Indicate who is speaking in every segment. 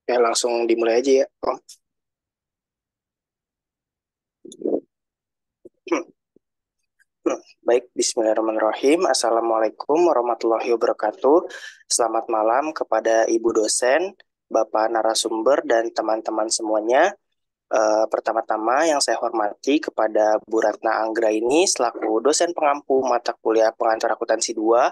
Speaker 1: Ya, langsung dimulai aja ya, Om. Baik, Bismillahirrahmanirrahim. Assalamualaikum warahmatullahi wabarakatuh. Selamat malam kepada Ibu dosen, Bapak narasumber, dan teman-teman semuanya. Pertama-tama yang saya hormati kepada Bu Ratna Anggraini selaku dosen pengampu mata kuliah pengantar akuntansi 2,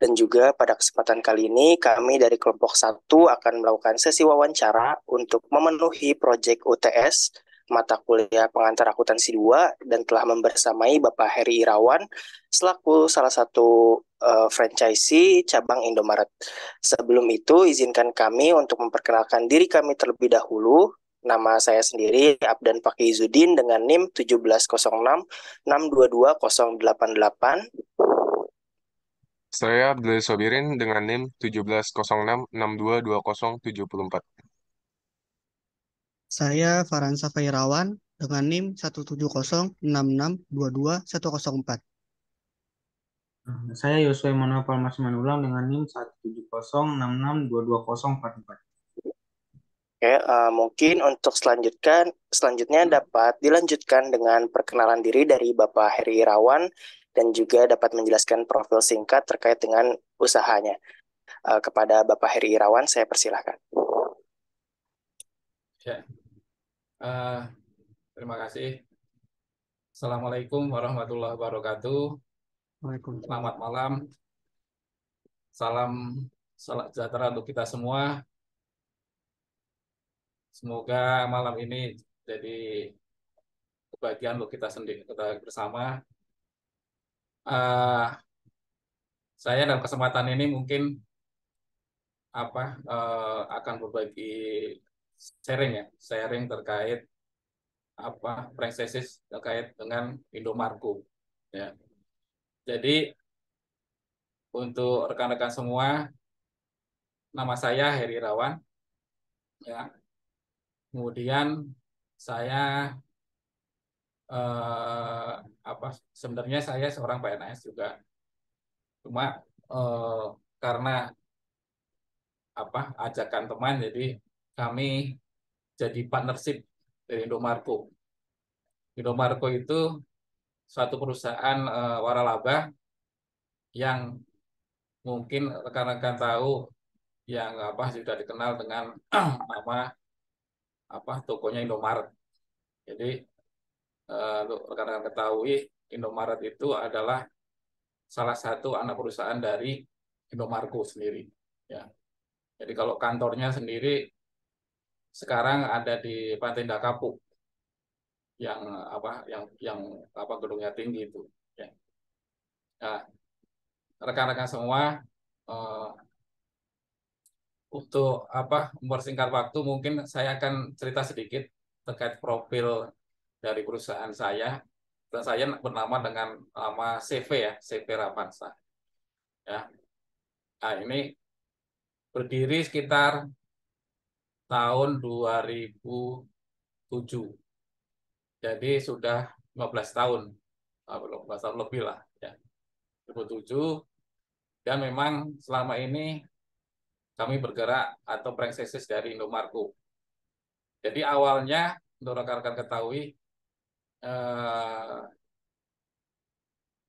Speaker 1: dan juga pada kesempatan kali ini kami dari kelompok 1 akan melakukan sesi wawancara untuk memenuhi proyek UTS mata kuliah pengantar akuntansi 2 dan telah membersamai Bapak Heri Irawan selaku salah satu franchisee cabang Indomaret. Sebelum itu, izinkan kami untuk memperkenalkan diri kami terlebih dahulu. Nama saya sendiri Abdan Fakih Izudin dengan NIM 1706 622 088.
Speaker 2: Saya Abdul Sobirin dengan NIM 1706622074.
Speaker 3: Saya Faransa Fairawan dengan NIM 17066622104.
Speaker 4: Saya Yosua Emmanuel Palmas Manulang dengan NIM 17066622044.
Speaker 1: Oke, mungkin untuk selanjutnya dapat dilanjutkan dengan perkenalan diri dari Bapak Heri Irawan dan juga dapat menjelaskan profil singkat terkait dengan usahanya. Kepada Bapak Heri Irawan, saya persilahkan.
Speaker 5: Ya, terima kasih. Assalamualaikum warahmatullahi wabarakatuh.
Speaker 3: Waalaikumsalam.
Speaker 5: Selamat malam. Salam sejahtera untuk kita semua. Semoga malam ini jadi kebahagiaan untuk kita sendiri, kita bersama. Saya dalam kesempatan ini mungkin akan berbagi sharing terkait franchise terkait dengan Indomarko. Ya. Jadi untuk rekan-rekan semua, nama saya Heri Irawan. Ya. Kemudian saya sebenarnya saya seorang PNS juga. Cuma karena ajakan teman, jadi kami jadi partnership dari Indomarko. Indomarko itu suatu perusahaan waralaba yang mungkin rekan-rekan tahu, yang sudah dikenal dengan nama tokonya Indomaret. Jadi untuk rekan-rekan ketahui, Indomaret itu adalah salah satu anak perusahaan dari Indomarko sendiri. Ya. Jadi kalau kantornya sendiri sekarang ada di Pantai Indah Kapuk, yang gedungnya tinggi itu. Ya. Nah, rekan-rekan semua, untuk mempersingkat waktu, mungkin saya akan cerita sedikit terkait profil dari perusahaan saya. Dan saya bernama dengan nama CV ya, CV Ravansa. Ya. Nah, ini berdiri sekitar tahun 2007. Jadi sudah 15 tahun, 15 tahun lebih lah ya. 2007, dan memang selama ini kami bergerak atau franchise dari Indomarko. Jadi awalnya, untuk rekan-rekan ketahui,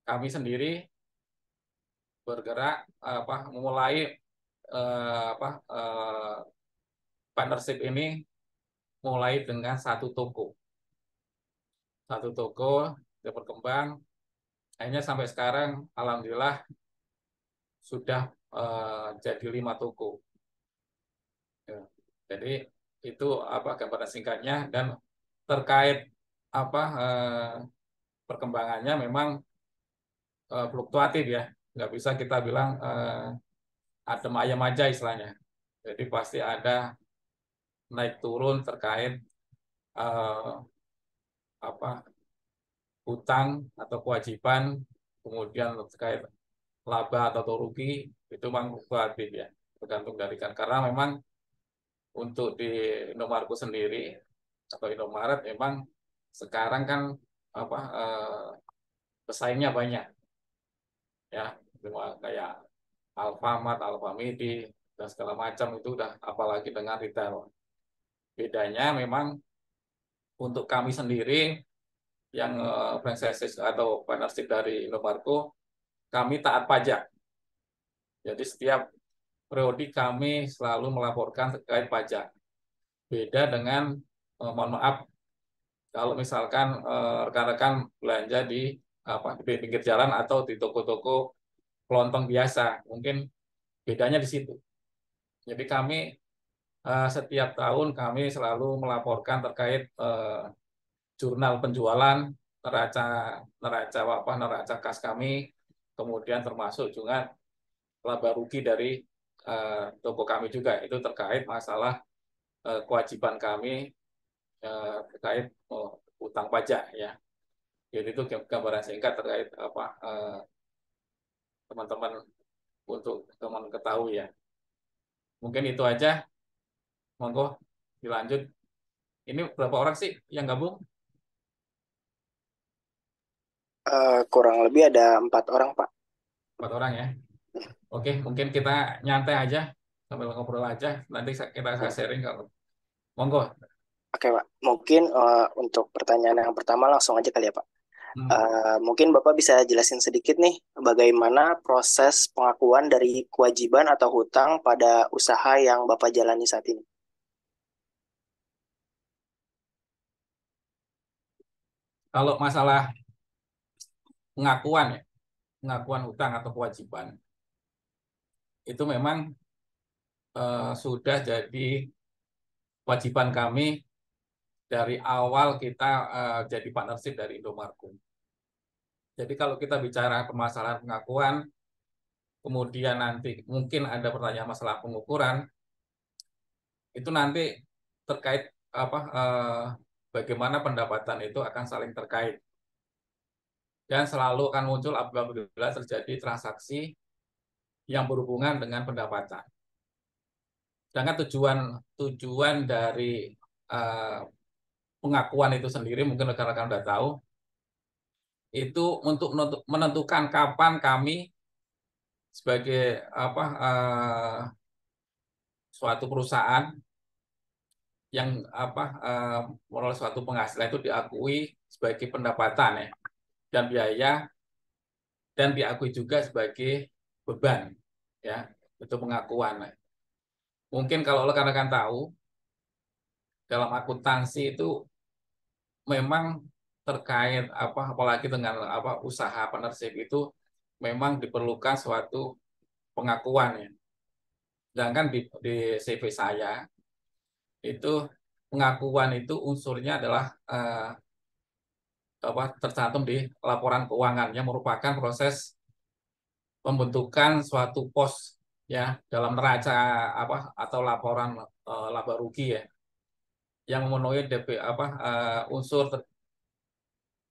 Speaker 5: kami sendiri bergerak memulai partnership ini mulai dengan satu toko. Satu toko dia berkembang, akhirnya sampai sekarang alhamdulillah sudah jadi 5 toko. Ya. Jadi itu gambaran singkatnya, dan terkait perkembangannya memang fluktuatif ya, nggak bisa kita bilang adem ayam aja istilahnya. Jadi pasti ada naik turun terkait hutang atau kewajiban, kemudian terkait laba atau rugi, itu memang fluktuatif ya, tergantung dari karena memang untuk di Indomarko sendiri atau Indomaret memang sekarang kan pesaingnya banyak ya, cuma kayak Alfamart, Alfamidi, dan segala macam itu udah, apalagi dengan retail. Bedanya memang untuk kami sendiri yang franchise atau partnership dari Indomarko, kami taat pajak. Jadi setiap periode kami selalu melaporkan terkait pajak. Beda dengan, mohon maaf, kalau misalkan rekan-rekan belanja di di pinggir jalan atau di toko-toko kelontong biasa, mungkin bedanya di situ. Jadi kami setiap tahun kami selalu melaporkan terkait jurnal penjualan, neraca neraca kas kami, kemudian termasuk juga laba rugi dari toko kami juga. Itu terkait masalah kewajiban kami terkait utang pajak ya. Jadi itu gambaran singkat terkait teman-teman, untuk teman ketahui ya. Mungkin itu aja. Monggo dilanjut. Ini berapa orang sih yang gabung?
Speaker 1: Kurang lebih ada 4 orang, Pak.
Speaker 5: 4 orang ya. Oke, mungkin kita nyantai aja sambil ngobrol aja. Nanti kita sharing kalau. Monggo.
Speaker 1: Oke, Pak. Mungkin untuk pertanyaan yang pertama langsung aja kali ya, Pak.
Speaker 5: Hmm.
Speaker 1: Mungkin Bapak bisa jelasin sedikit nih, bagaimana proses pengakuan dari kewajiban atau hutang pada usaha yang Bapak jalani saat ini?
Speaker 5: Kalau masalah pengakuan ya, pengakuan hutang atau kewajiban, itu memang sudah jadi kewajiban kami dari awal kita jadi partnership dari Indomarko. Jadi kalau kita bicara permasalahan pengakuan, kemudian nanti mungkin ada pertanyaan masalah pengukuran, itu nanti terkait bagaimana pendapatan itu akan saling terkait. Dan selalu akan muncul apabila terjadi transaksi yang berhubungan dengan pendapatan. Sedangkan tujuan dari pengakuan itu sendiri, mungkin rekan-rekan sudah tahu, itu untuk menentukan kapan kami sebagai suatu perusahaan yang menolak suatu penghasilan itu diakui sebagai pendapatan ya, dan biaya, dan diakui juga sebagai beban ya, itu pengakuan. Mungkin kalau rekan-rekan tahu, dalam akuntansi itu memang terkait apalagi dengan usaha partnership itu memang diperlukan suatu pengakuan ya. Sedangkan di CV saya itu pengakuan itu unsurnya adalah tercantum di laporan keuangan yang merupakan proses pembentukan suatu pos ya dalam neraca atau laporan laba rugi ya, yang memenuhi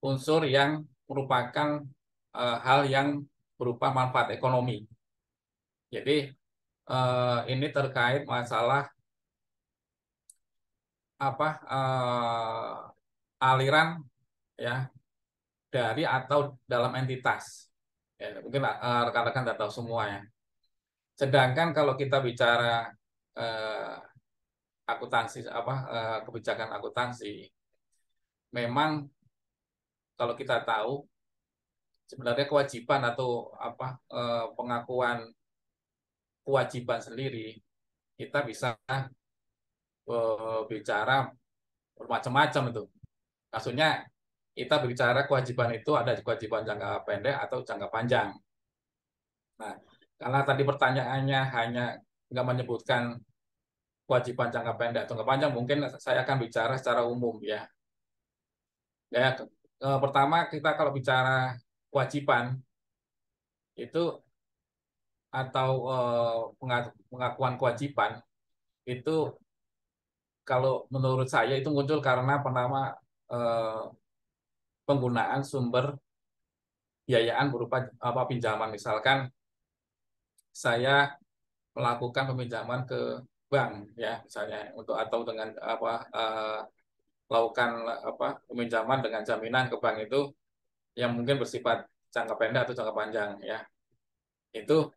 Speaker 5: unsur yang merupakan hal yang berupa manfaat ekonomi. Jadi ini terkait masalah aliran ya dari atau dalam entitas. Ya, mungkin rekan-rekan tidak tahu semua ya. Sedangkan kalau kita bicara akuntansi kebijakan akuntansi, memang kalau kita tahu sebenarnya kewajiban atau pengakuan kewajiban sendiri, kita bisa bicara bermacam-macam itu. Maksudnya kita bicara kewajiban itu ada kewajiban jangka pendek atau jangka panjang. Nah, karena tadi pertanyaannya hanya nggak menyebutkan kewajiban jangka pendek atau jangka panjang, mungkin saya akan bicara secara umum ya. Ya, pertama kita kalau bicara kewajiban itu atau pengakuan kewajiban itu, kalau menurut saya itu muncul karena penggunaan sumber biayaan berupa pinjaman. Misalkan saya melakukan peminjaman ke bank ya misalnya, atau dengan melakukan peminjaman dengan jaminan ke bank itu yang mungkin bersifat jangka pendek atau jangka panjang ya. Itu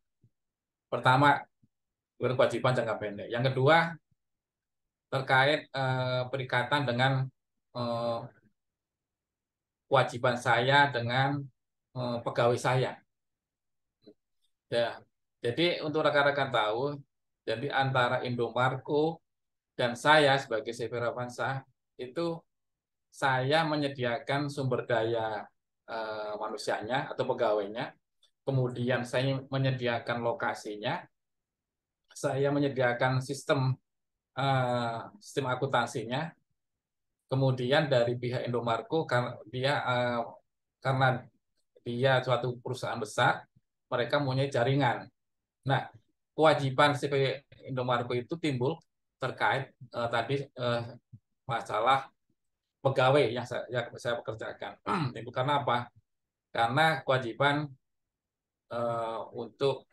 Speaker 5: pertama Kewajiban jangka pendek. Yang kedua terkait berikatan dengan eh, kewajiban saya dengan pegawai saya. Ya, jadi untuk rekan-rekan tahu, jadi antara Indomarko dan saya sebagai CV Avanza itu saya menyediakan sumber daya manusianya atau pegawainya, kemudian saya menyediakan lokasinya, saya menyediakan sistem akuntansinya, kemudian dari pihak Indomarko karena dia suatu perusahaan besar, mereka mempunyai jaringan. Nah, kewajiban CV Indomarko itu timbul terkait tadi masalah pegawai yang saya pekerjakan. Itu karena apa? Karena kewajiban untuk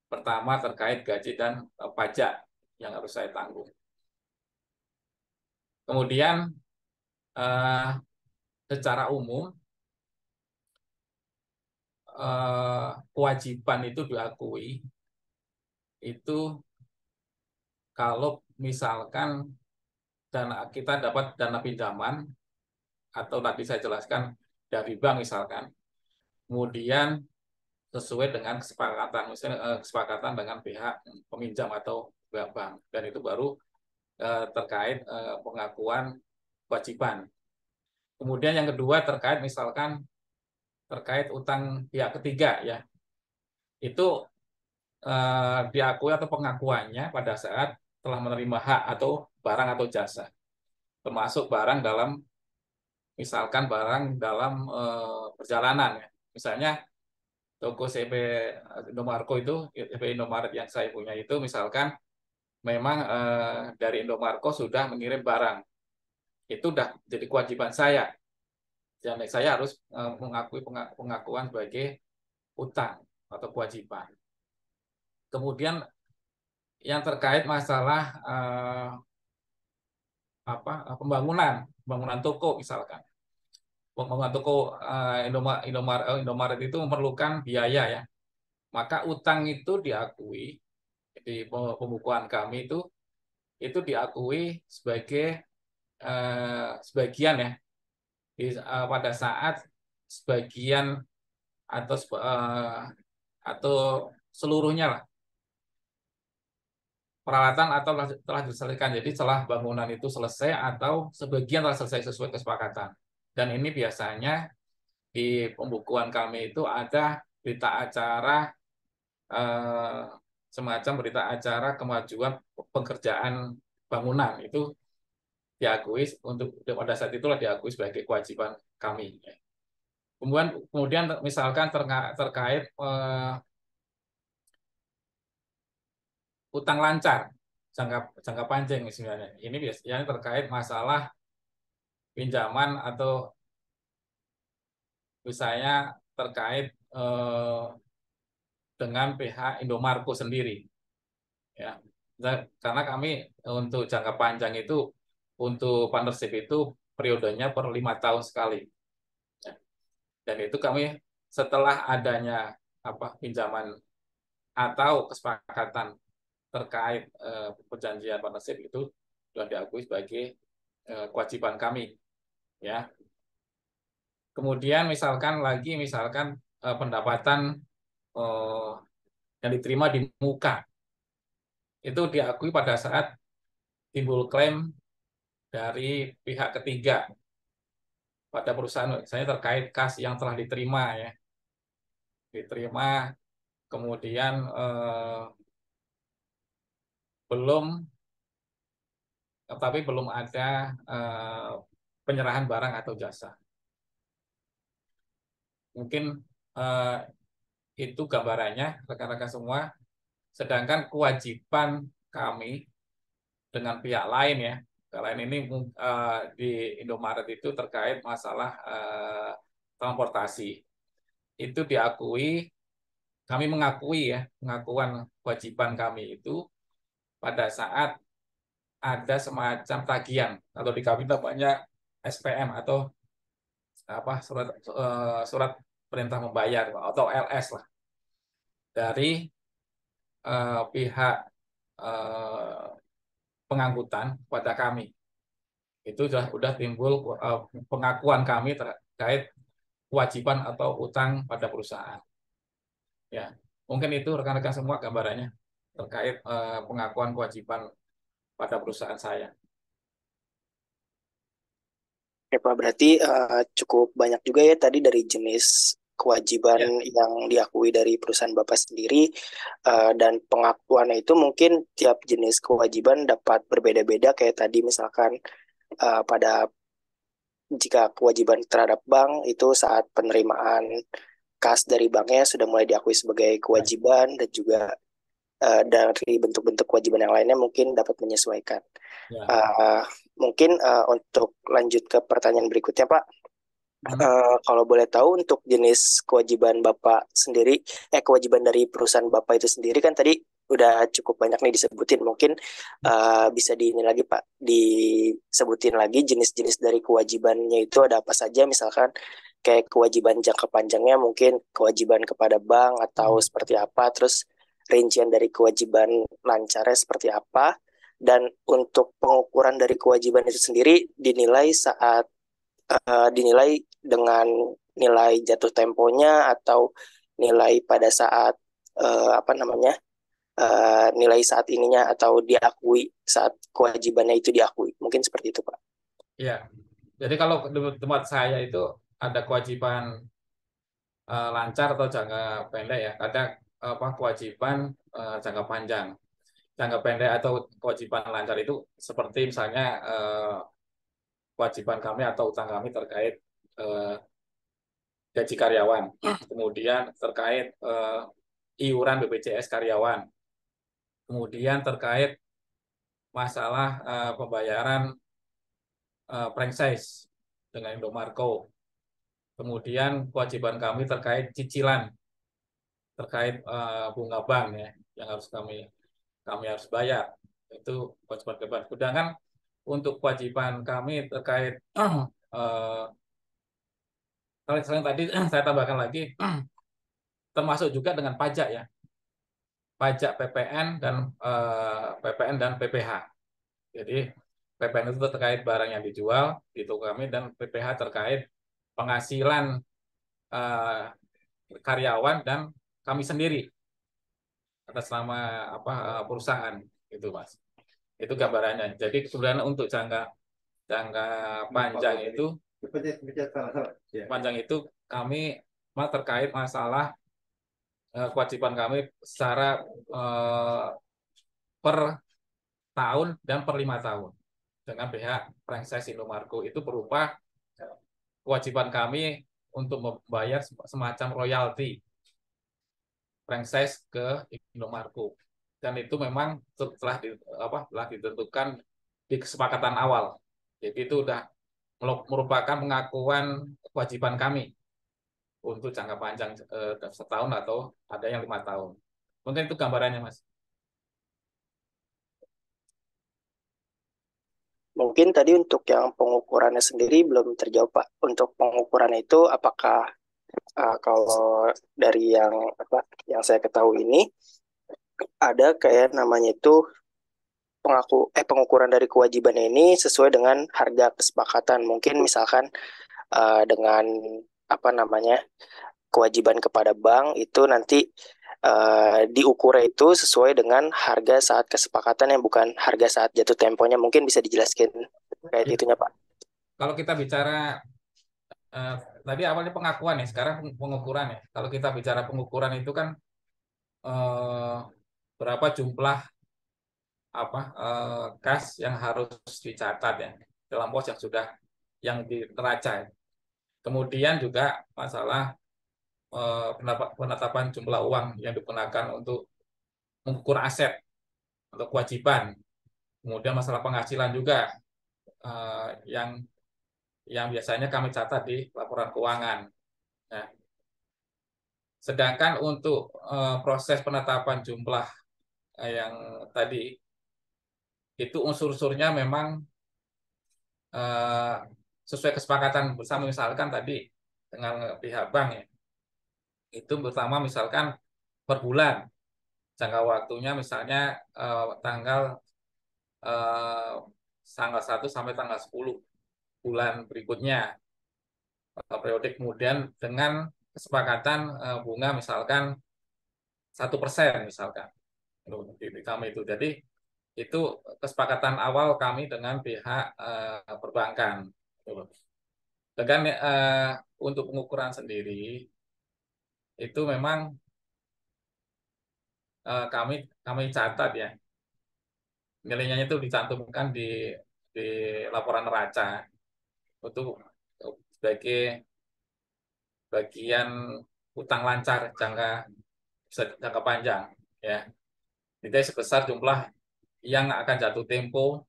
Speaker 5: pertama terkait gaji dan pajak yang harus saya tanggung. Kemudian secara umum kewajiban itu diakui itu kalau misalkan kita dapat dana pinjaman atau tadi saya jelaskan dari bank misalkan, kemudian sesuai dengan kesepakatan, misalnya kesepakatan dengan pihak peminjam atau pihak bank, dan itu baru terkait pengakuan kewajiban. Kemudian yang kedua terkait misalkan terkait utang pihak ketiga ya, itu diakui atau pengakuannya pada saat telah menerima hak atau barang atau jasa, termasuk barang dalam misalkan barang dalam perjalanan ya. Misalnya toko CP Indomarko itu, CP Indomaret yang saya punya itu misalkan memang dari Indomarko sudah mengirim barang, itu sudah jadi kewajiban saya. Dan saya harus mengakui pengakuan sebagai utang atau kewajiban. Kemudian yang terkait masalah pembangunan toko misalkan. Pembangunan toko Indomaret itu memerlukan biaya ya. Maka utang itu diakui di pembukuan kami itu diakui sebagai sebagian ya. Pada saat sebagian atau seluruhnya lah peralatan atau telah diselesaikan. Jadi setelah bangunan itu selesai atau sebagian telah selesai sesuai kesepakatan. Dan ini biasanya di pembukuan kami itu ada berita acara semacam berita acara kemajuan pengerjaan bangunan itu diakui pada saat itulah diakui sebagai kewajiban kami. Kemudian misalkan terkait utang lancar jangka panjang misalnya. Ini biasanya terkait masalah pinjaman atau misalnya terkait dengan pihak Indomarko sendiri. Ya, karena kami untuk jangka panjang itu untuk partnership itu periodenya per 5 tahun sekali. Ya. Dan itu kami setelah adanya pinjaman atau kesepakatan terkait perjanjian partnership itu sudah diakui sebagai kewajiban kami. Ya. Kemudian misalkan pendapatan yang diterima di muka itu diakui pada saat timbul klaim dari pihak ketiga pada perusahaan, misalnya terkait kas yang telah diterima, kemudian belum ada penyerahan barang atau jasa. Mungkin itu gambarannya rekan-rekan semua. Sedangkan kewajiban kami dengan pihak lain ya, pihak lain ini di Indomaret itu terkait masalah transportasi. Itu kami mengakui ya, pengakuan kewajiban kami itu pada saat ada semacam tagihan atau di kami namanya SPM atau surat perintah membayar atau LS lah dari pihak eh, pengangkutan pada kami. Itu sudah timbul pengakuan kami terkait kewajiban atau utang pada perusahaan. Ya, mungkin itu rekan-rekan semua gambarannya terkait pengakuan kewajiban pada perusahaan saya.
Speaker 1: Oke, Pak, berarti cukup banyak juga ya tadi dari jenis kewajiban
Speaker 5: Ya,
Speaker 1: yang diakui dari perusahaan Bapak sendiri, dan pengakuannya itu mungkin tiap jenis kewajiban dapat berbeda-beda, kayak tadi misalkan pada jika kewajiban terhadap bank itu saat penerimaan kas dari banknya sudah mulai diakui sebagai
Speaker 5: ya,
Speaker 1: kewajiban, dan juga dari bentuk-bentuk kewajiban yang lainnya mungkin dapat menyesuaikan.
Speaker 5: ya.
Speaker 1: Mungkin untuk lanjut ke pertanyaan berikutnya, Pak.
Speaker 5: Hmm.
Speaker 1: Kalau boleh tahu untuk jenis kewajiban Bapak sendiri, kewajiban dari perusahaan Bapak itu sendiri kan tadi udah cukup banyak nih disebutin. Mungkin bisa di ini lagi Pak, disebutin lagi jenis-jenis dari kewajibannya itu ada apa saja, misalkan kayak kewajiban jangka panjangnya mungkin kewajiban kepada bank atau seperti apa, terus rincian dari kewajiban lancarnya seperti apa, dan untuk pengukuran dari kewajiban itu sendiri dinilai dengan nilai jatuh temponya atau nilai pada saat apa namanya, nilai saat ininya atau diakui saat kewajibannya itu diakui, mungkin seperti itu Pak.
Speaker 5: Ya. Jadi kalau di tempat saya itu ada kewajiban lancar atau jangka pendek ya. Ada kewajiban jangka panjang. Jangka pendek atau kewajiban lancar itu seperti misalnya kewajiban kami atau utang kami terkait gaji karyawan, kemudian terkait iuran BPJS karyawan, kemudian terkait masalah pembayaran franchise dengan Indomarko, kemudian kewajiban kami terkait cicilan, terkait bunga bank ya yang harus kami harus bayar. Itu kewajiban. Sedangkan untuk kewajiban kami terkait selain tadi saya tambahkan lagi termasuk juga dengan pajak ya, pajak PPN dan PPH. Jadi PPN itu terkait barang yang dijual di toko kami, dan PPH terkait penghasilan eh, karyawan dan kami sendiri atas nama perusahaan itu Mas. Itu gambarannya. Jadi sebenarnya untuk jangka jangka panjang itu kami terkait masalah kewajiban kami secara per tahun dan per 5 tahun dengan pihak franchise Indomarko, itu berupa kewajiban kami untuk membayar semacam royalti franchise ke Indomarko, dan itu memang telah ditentukan di kesepakatan awal. Jadi itu sudah merupakan pengakuan kewajiban kami untuk jangka panjang setahun atau ada yang 5 tahun. Mungkin itu gambarannya, Mas.
Speaker 1: Mungkin tadi untuk yang pengukurannya sendiri belum terjawab Pak. Untuk pengukuran itu apakah kalau dari yang saya ketahui ini ada kayak namanya itu pengukuran dari kewajiban ini sesuai dengan harga kesepakatan. Mungkin misalkan dengan apa namanya, kewajiban kepada bank itu nanti diukur itu sesuai dengan harga saat kesepakatan yang bukan harga saat jatuh temponya. Mungkin bisa dijelaskan kayak
Speaker 5: Ya.
Speaker 1: itunya Pak.
Speaker 5: Kalau kita bicara tadi awalnya pengakuan ya, sekarang pengukuran ya. Kalau kita bicara pengukuran itu kan berapa jumlah kas yang harus dicatat ya dalam pos yang sudah di neraca ya. Kemudian juga masalah penetapan jumlah uang yang digunakan untuk mengukur aset atau kewajiban. Kemudian masalah penghasilan juga yang biasanya kami catat di laporan keuangan. Nah, sedangkan untuk proses penetapan jumlah yang tadi itu unsur-unsurnya memang sesuai kesepakatan bersama, misalkan tadi dengan pihak bank ya. Itu pertama misalkan per bulan jangka waktunya misalnya tanggal eh, tanggal 1 sampai tanggal 10 bulan berikutnya, periode kemudian dengan kesepakatan bunga misalkan 1% misalkan. Di kami itu. Jadi itu kesepakatan awal kami dengan pihak perbankan. Gitu. Dengan untuk pengukuran sendiri itu memang kami catat ya, nilainya itu dicantumkan di laporan neraca untuk sebagai bagian utang lancar jangka panjang ya. Jadi sebesar jumlah yang akan jatuh tempo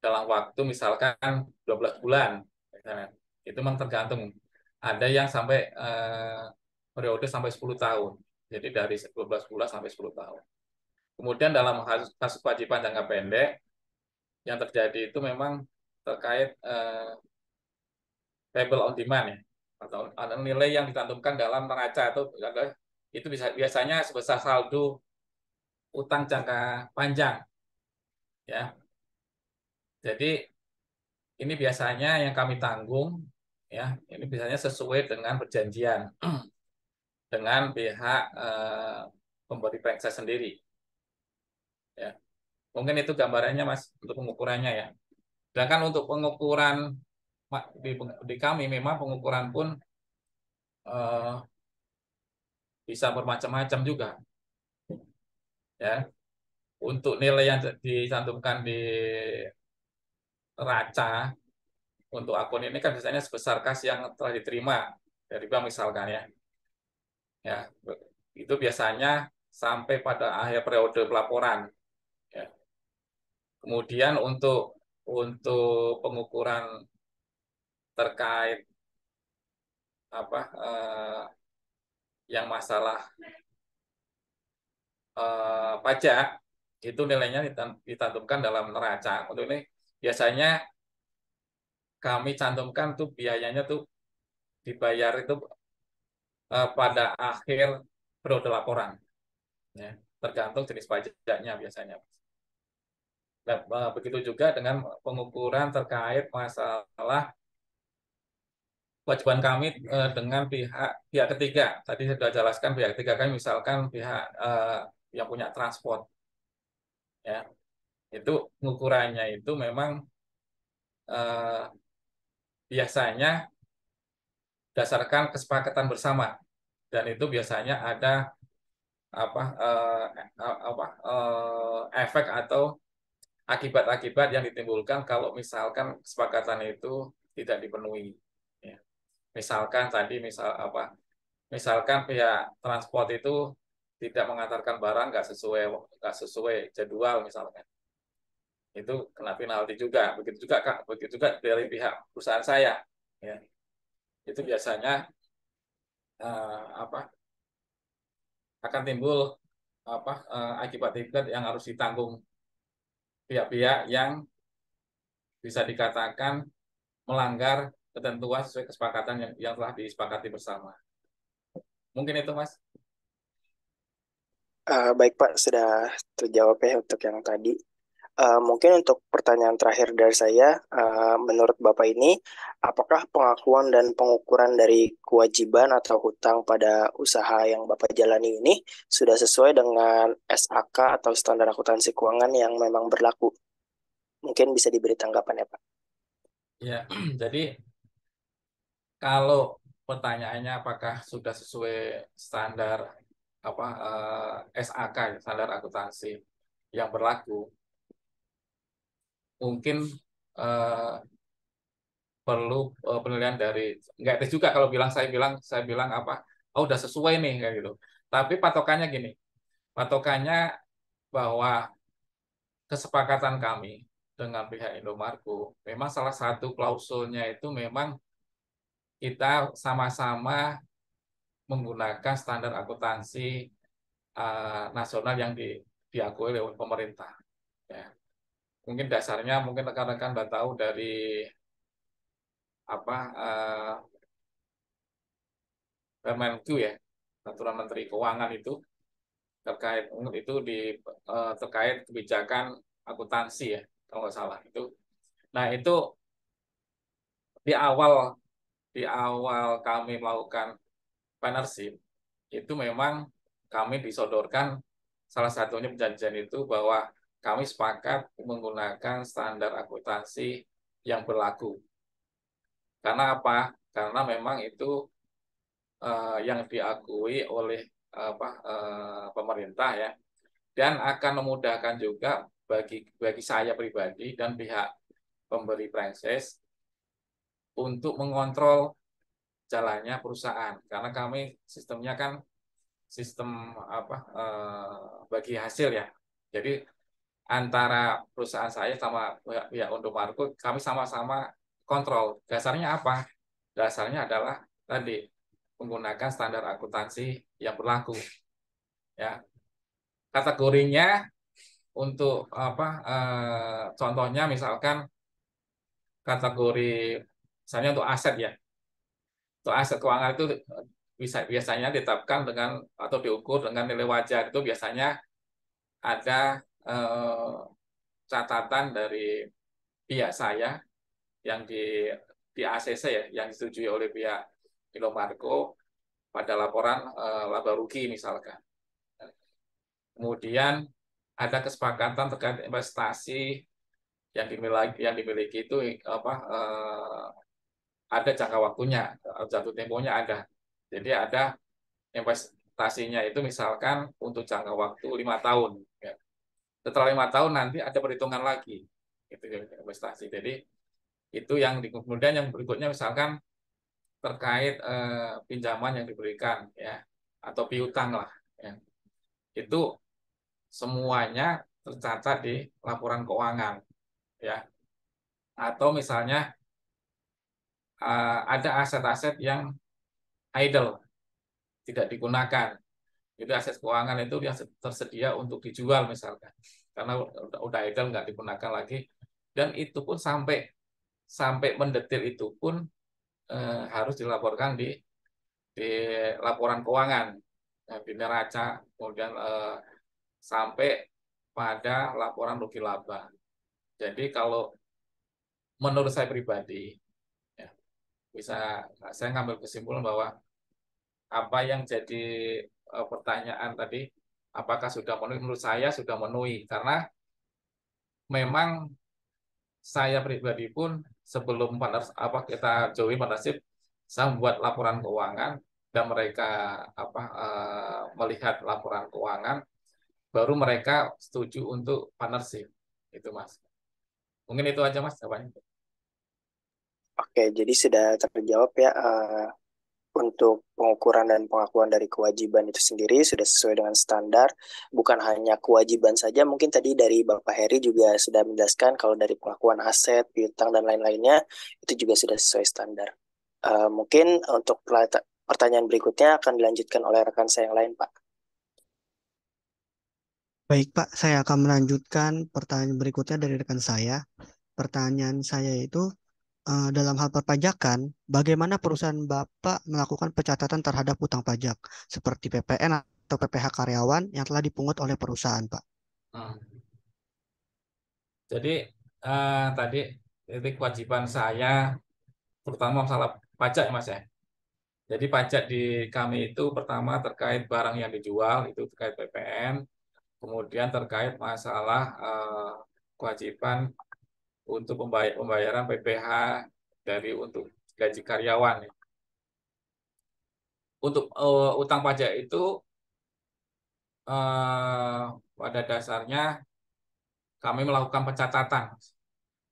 Speaker 5: dalam waktu misalkan 12 bulan. Misalnya. Itu memang tergantung. Ada yang sampai periode sampai 10 tahun. Jadi dari 12 bulan sampai 10 tahun. Kemudian dalam kasus kewajiban jangka pendek yang terjadi itu memang terkait payable on demand ya, atau ada nilai yang dicantumkan dalam neraca itu biasanya sebesar saldo utang jangka panjang ya. Jadi ini biasanya yang kami tanggung ya, ini biasanya sesuai dengan perjanjian dengan pihak pemberi prengses sendiri ya. Mungkin itu gambarannya Mas untuk pengukurannya ya. Sedangkan untuk pengukuran di kami memang pengukuran pun eh, bisa bermacam-macam juga ya. Untuk nilai yang dicantumkan di neraca untuk akun ini kan biasanya sebesar kas yang telah diterima dari bank misalkan ya. Ya, itu biasanya sampai pada akhir periode pelaporan. Ya. Kemudian untuk pengukuran terkait apa yang masalah pajak itu nilainya ditantumkan dalam neraca. Untuk ini biasanya kami cantumkan tuh biayanya tuh dibayar itu pada akhir periode laporan. Ya. Tergantung jenis pajaknya biasanya. Nah, begitu juga dengan pengukuran terkait masalah kewajiban kami dengan pihak ketiga. Tadi saya sudah jelaskan pihak ketiga kan misalkan pihak yang punya transport. Ya, itu pengukurannya itu memang eh, biasanya berdasarkan kesepakatan bersama dan itu biasanya ada apa efek atau akibat-akibat yang ditimbulkan kalau misalkan kesepakatan itu tidak dipenuhi. Ya. Misalkan tadi misalkan pihak transport itu tidak mengantarkan barang nggak sesuai jadwal misalkan, itu kena penalti juga. Begitu juga dari pihak perusahaan saya. Ya. Itu biasanya apa akan timbul akibat-akibat yang harus ditanggung pihak-pihak yang bisa dikatakan melanggar ketentuan sesuai kesepakatan yang telah disepakati bersama. Mungkin itu, Mas.
Speaker 1: Baik Pak, sudah terjawab ya untuk yang tadi. Mungkin untuk pertanyaan terakhir dari saya, menurut Bapak ini, apakah pengakuan dan pengukuran dari kewajiban atau hutang pada usaha yang Bapak jalani ini sudah sesuai dengan SAK atau standar akuntansi keuangan yang memang berlaku? Mungkin bisa diberi tanggapan ya Pak.
Speaker 5: Ya, jadi kalau pertanyaannya apakah sudah sesuai standar SAK, standar akuntansi yang berlaku, mungkin eh, perlu penilaian dari nggak itu juga kalau saya bilang oh udah sesuai nih kayak gitu. Tapi patokannya gini, patokannya bahwa kesepakatan kami dengan pihak Indomarko memang salah satu klausulnya itu memang kita sama-sama menggunakan standar akuntansi nasional yang diakui oleh pemerintah. Ya. Mungkin dasarnya mungkin rekan-rekan sudah tahu dari apa Permenku ya, Peraturan Menteri Keuangan itu terkait itu terkait kebijakan akuntansi ya kalau nggak salah itu. Nah itu di awal kami melakukan partnership itu memang kami disodorkan salah satunya perjanjian itu bahwa kami sepakat menggunakan standar akuntansi yang berlaku. Karena apa? Karena memang itu yang diakui oleh pemerintah ya, dan akan memudahkan juga bagi saya pribadi dan pihak pemberi franchise untuk mengontrol jalannya perusahaan. Karena kami sistemnya kan sistem bagi hasil ya. Jadi antara perusahaan saya sama pihak Indomaret kami sama-sama kontrol. Dasarnya apa? Dasarnya adalah tadi menggunakan standar akuntansi yang berlaku. Ya, kategorinya untuk contohnya misalkan kategori misalnya untuk aset ya. Untuk aset keuangan itu biasanya ditetapkan dengan atau diukur dengan nilai wajar. Itu biasanya ada catatan dari pihak saya yang di ACC ya, yang disetujui oleh pihak Indomarko pada laporan laba rugi misalkan. Kemudian ada kesepakatan terkait investasi yang dimiliki itu ada jangka waktunya, jatuh temponya ada. Jadi ada investasinya itu misalkan untuk jangka waktu 5 tahun. Ya. Setelah 5 tahun nanti ada perhitungan lagi itu investasi. Jadi itu kemudian yang berikutnya misalkan terkait pinjaman yang diberikan ya atau piutang lah ya. Itu semuanya tercatat di laporan keuangan ya. Atau misalnya ada aset-aset yang idle tidak digunakan. Jadi aset keuangan itu yang tersedia untuk dijual misalkan. Karena udah idle nggak digunakan lagi, dan itu pun sampai mendetil itu pun harus dilaporkan di laporan keuangan di neraca, kemudian sampai pada laporan rugi laba. Jadi kalau menurut saya pribadi ya, saya ngambil kesimpulan bahwa apa yang jadi pertanyaan tadi apakah sudah memenuhi, menurut saya sudah memenuhi, karena memang saya pribadi pun sebelum kita join partnership, saya membuat laporan keuangan dan mereka melihat laporan keuangan, baru mereka setuju untuk partnership. Itu Mas. Mungkin itu aja Mas jawabannya.
Speaker 1: Oke, jadi sudah terjawab ya, untuk pengukuran dan pengakuan dari kewajiban itu sendiri sudah sesuai dengan standar. Bukan hanya kewajiban saja, mungkin tadi dari Bapak Heri juga sudah menjelaskan kalau dari pengakuan aset, piutang, dan lain-lainnya itu juga sudah sesuai standar. Mungkin untuk pertanyaan berikutnya akan dilanjutkan oleh rekan saya yang lain, Pak.
Speaker 3: Baik, Pak. Saya akan melanjutkan pertanyaan berikutnya dari rekan saya. Pertanyaan saya itu, dalam hal perpajakan, bagaimana perusahaan Bapak melakukan pencatatan terhadap utang pajak, seperti PPN atau PPh karyawan yang telah dipungut oleh perusahaan, Pak?
Speaker 5: Jadi tadi itu kewajiban saya, terutama masalah pajak Mas ya. Jadi pajak di kami itu pertama terkait barang yang dijual, itu terkait PPN, kemudian terkait masalah kewajiban untuk pembayaran PPh untuk gaji karyawan. Untuk utang pajak itu pada dasarnya kami melakukan pencatatan,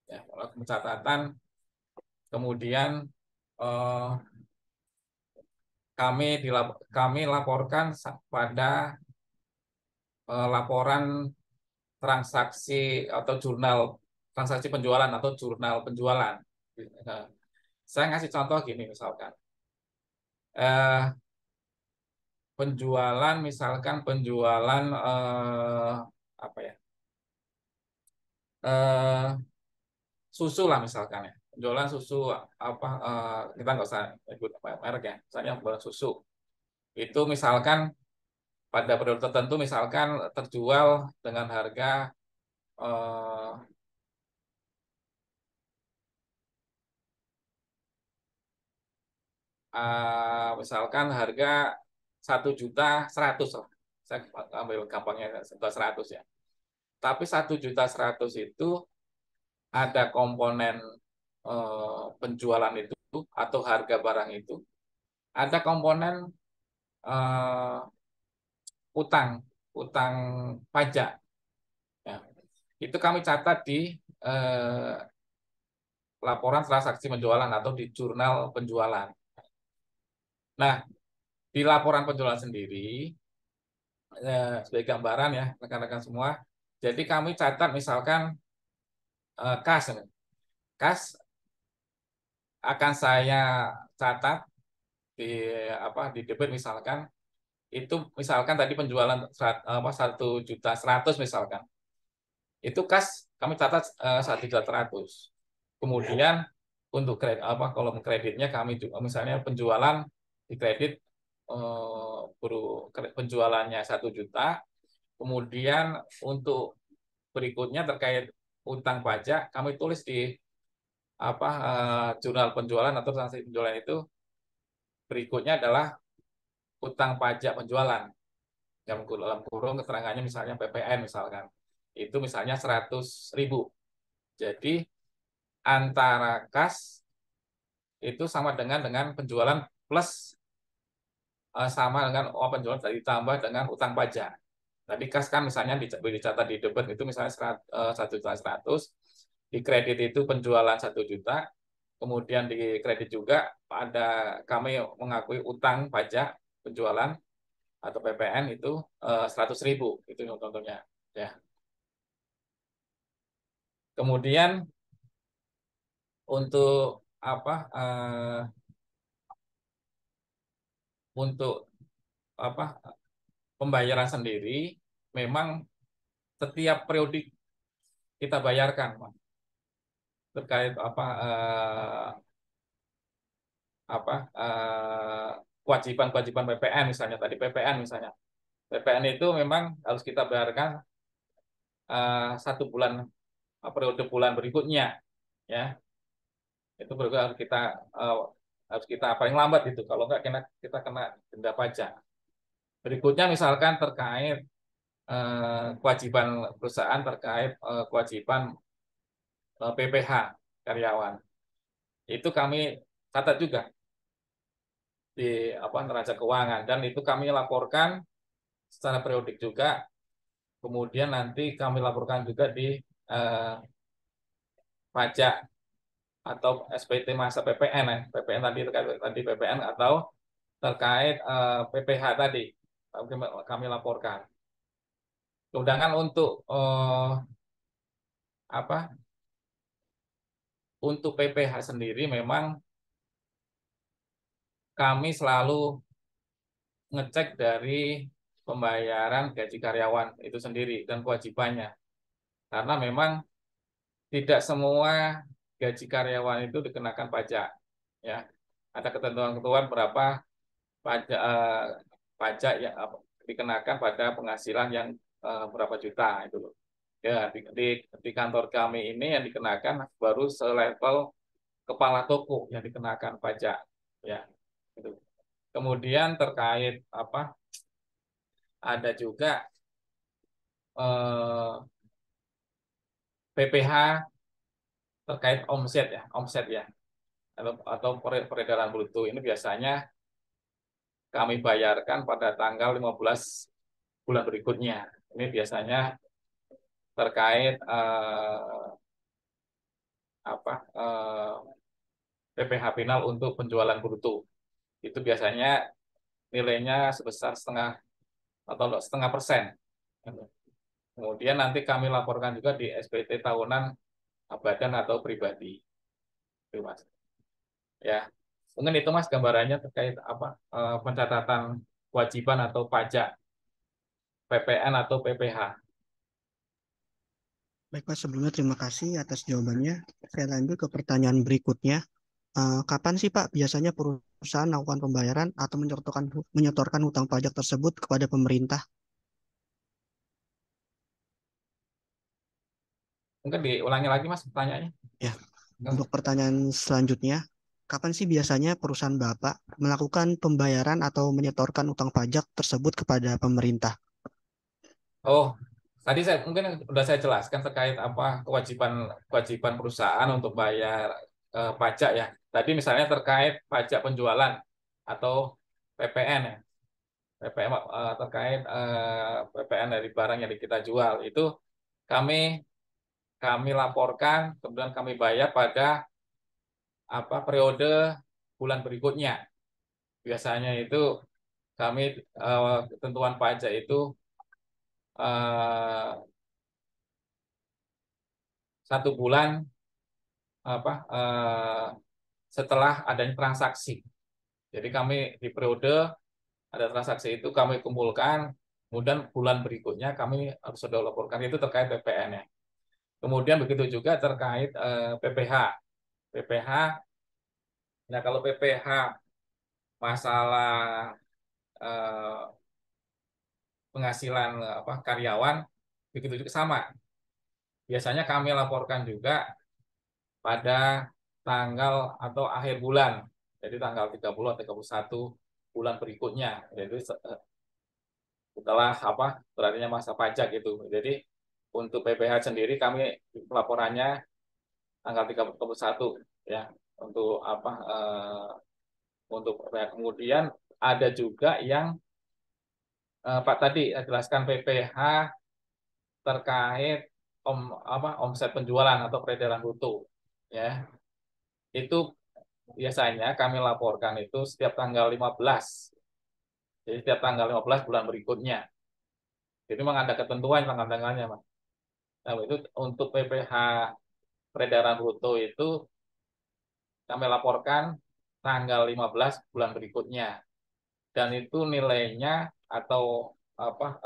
Speaker 5: ya, melakukan pencatatan, kemudian kami laporkan pada laporan transaksi atau jurnal transaksi penjualan atau jurnal penjualan. Nah, saya ngasih contoh gini misalkan. Penjualan misalkan penjualan apa ya? Susu lah misalkan ya. Penjualan susu kita nggak usah ikut merek ya. Misalnya penjualan susu. Itu misalkan pada periode tertentu misalkan terjual dengan harga eh, misalkan harga 1.100.000 lah. Saya ambil gampangnya 1.100.000 ya. Tapi 1.100.000 itu ada komponen penjualan itu atau harga barang itu, ada komponen eh, utang utang pajak. Ya. Itu kami catat di eh, laporan transaksi penjualan atau di jurnal penjualan. Nah, di laporan penjualan sendiri, sebagai gambaran ya rekan-rekan semua, jadi kami catat misalkan kas, kas akan saya catat di di debit misalkan itu misalkan tadi penjualan 1.100.000 misalkan, itu kas kami catat 1.100.000. Kemudian untuk kolom kreditnya kami juga misalnya penjualan di kredit penjualannya 1 juta. Kemudian untuk berikutnya terkait utang pajak kami tulis di jurnal penjualan atau transaksi penjualan itu, berikutnya adalah utang pajak penjualan yang dalam kurung keterangannya misalnya PPN misalkan itu misalnya 100.000. Jadi antara kas itu sama dengan penjualan plus sama dengan penjualan tadi ditambah dengan utang pajak. Tadi kas kan misalnya dicatat di debit itu misalnya 1.100.000, di kredit itu penjualan 1 juta, kemudian di kredit juga ada kami mengakui utang pajak penjualan atau PPN itu 100.000 itu contohnya ya. Kemudian untuk untuk pembayaran sendiri memang setiap periodik kita bayarkan Pak, terkait kewajiban-kewajiban PPN misalnya tadi PPN itu memang harus kita bayarkan 1 bulan periode bulan berikutnya ya, itu juga harus kita paling lambat itu, kalau enggak kita kena denda pajak. Berikutnya misalkan terkait kewajiban perusahaan terkait kewajiban PPh karyawan, itu kami catat juga di neraca keuangan dan itu kami laporkan secara periodik juga. Kemudian nanti kami laporkan juga di pajak atau SPT masa PPN ya. PPN tadi PPN atau terkait PPh tadi kami laporkan. Sedangkan untuk untuk PPh sendiri memang kami selalu ngecek dari pembayaran gaji karyawan itu sendiri dan kewajibannya. Karena memang tidak semua gaji karyawan itu dikenakan pajak. Ya, ada ketentuan-ketentuan berapa pajak yang dikenakan pada penghasilan yang berapa juta itu loh. Ya, di kantor kami ini yang dikenakan baru selevel kepala toko yang dikenakan pajak. Ya, itu. Kemudian terkait ada juga PPh terkait omset ya, atau peredaran bruto ini biasanya kami bayarkan pada tanggal 15 bulan berikutnya. Ini biasanya terkait PPh final untuk penjualan bruto. Itu biasanya nilainya sebesar setengah persen. Kemudian nanti kami laporkan juga di SPT tahunan badan atau pribadi. Itu Mas. Ya, mungkin itu Mas gambarannya terkait pencatatan kewajiban atau pajak PPN atau PPh.
Speaker 3: Baik Pak, sebelumnya terima kasih atas jawabannya. Saya lanjut ke pertanyaan berikutnya. Kapan sih Pak biasanya perusahaan melakukan pembayaran atau menyetorkan hutang pajak tersebut kepada pemerintah?
Speaker 5: Mungkin diulangi lagi Mas pertanyaannya.
Speaker 3: Ya, untuk pertanyaan selanjutnya, kapan sih biasanya perusahaan Bapak melakukan pembayaran atau menyetorkan utang pajak tersebut kepada pemerintah?
Speaker 5: Oh, tadi saya mungkin sudah saya jelaskan terkait apa kewajiban kewajiban perusahaan untuk bayar pajak ya. Tadi misalnya terkait pajak penjualan atau PPN ya. PPN terkait PPN dari barang yang kita jual itu kami kami laporkan kemudian kami bayar pada apa periode bulan berikutnya. Biasanya itu kami ketentuan pajak itu eh, 1 bulan apa setelah adanya transaksi. Jadi kami di periode ada transaksi itu kami kumpulkan, kemudian bulan berikutnya kami harus sudah laporkan itu terkait PPN ya. Kemudian begitu juga terkait PPH. PPH, nah kalau PPH masalah eh, penghasilan apa karyawan begitu juga sama. Biasanya kami laporkan juga pada tanggal atau akhir bulan. Jadi tanggal 30 atau 31 bulan berikutnya. Jadi setelah apa berakhirnya masa pajak itu. Jadi untuk PPH sendiri kami laporannya tanggal 31 ya untuk apa untuk PPH. Kemudian ada juga yang Pak tadi saya jelaskan PPH terkait omset penjualan atau peredaran bruto ya. Itu biasanya kami laporkan itu setiap tanggal 15. Jadi setiap tanggal 15 bulan berikutnya. Jadi memang ada ketentuan tanggal-tanggalnya, Mas. Nah, itu untuk PPH peredaran bruto itu kami laporkan tanggal 15 bulan berikutnya. Dan itu nilainya atau apa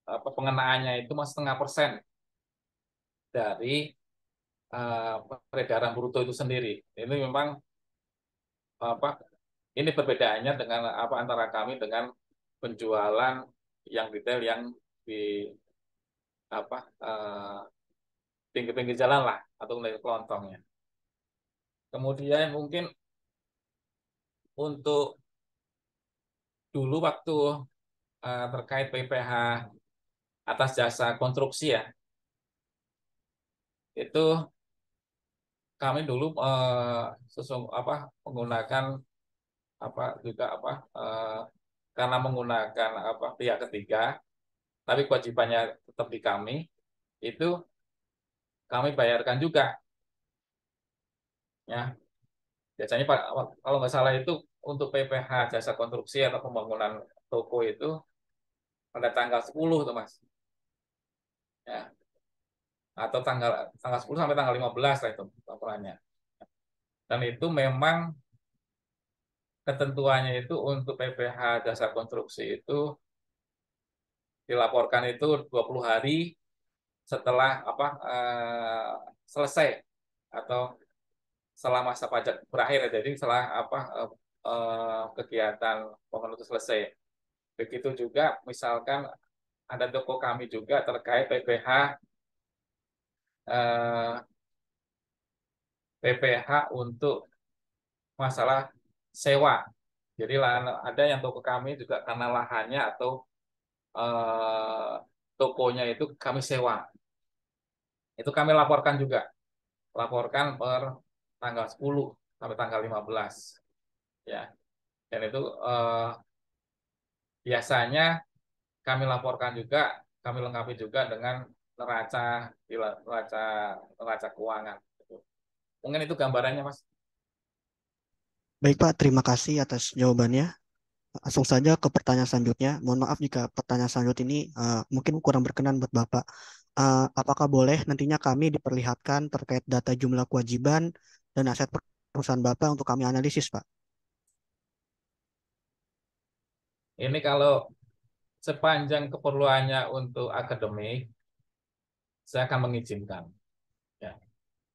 Speaker 5: pengenaannya itu mas 0,5% dari eh, peredaran bruto itu sendiri. Ini memang apa ini perbedaannya dengan apa antara kami dengan penjualan yang retail yang di apa pinggir-pinggir jalan lah atau nilai kelontongnya. Kemudian mungkin untuk dulu waktu terkait PPH atas jasa konstruksi ya, itu kami dulu apa menggunakan apa juga apa karena menggunakan apa pihak ketiga, tapi kewajibannya tetap di kami, itu kami bayarkan juga ya. Biasanya Pak, kalau nggak salah itu untuk PPH jasa konstruksi atau pembangunan toko itu pada tanggal 10 tuh Mas. Ya, atau tanggal tanggal 10 sampai tanggal 15 lah itu laporannya. Dan itu memang ketentuannya itu untuk PPH jasa konstruksi itu dilaporkan itu 20 hari setelah apa selesai atau setelah masa pajak berakhir ya. Jadi setelah apa kegiatan pemenuh itu selesai. Begitu juga misalkan ada toko kami juga terkait PPH untuk masalah sewa. Jadi ada yang toko kami juga karena lahannya atau tokonya itu kami sewa. Itu kami laporkan juga. Laporkan per tanggal 10 sampai tanggal 15. Ya. Dan itu biasanya kami laporkan juga, kami lengkapi juga dengan neraca neraca neraca keuangan. Mungkin itu gambarannya, Mas.
Speaker 3: Baik Pak, terima kasih atas jawabannya. Langsung saja ke pertanyaan selanjutnya. Mohon maaf jika pertanyaan selanjutnya ini mungkin kurang berkenan buat Bapak. Apakah boleh nantinya kami diperlihatkan terkait data jumlah kewajiban dan aset perusahaan Bapak untuk kami analisis, Pak?
Speaker 5: Ini kalau sepanjang keperluannya untuk akademik, saya akan mengizinkan. Ya.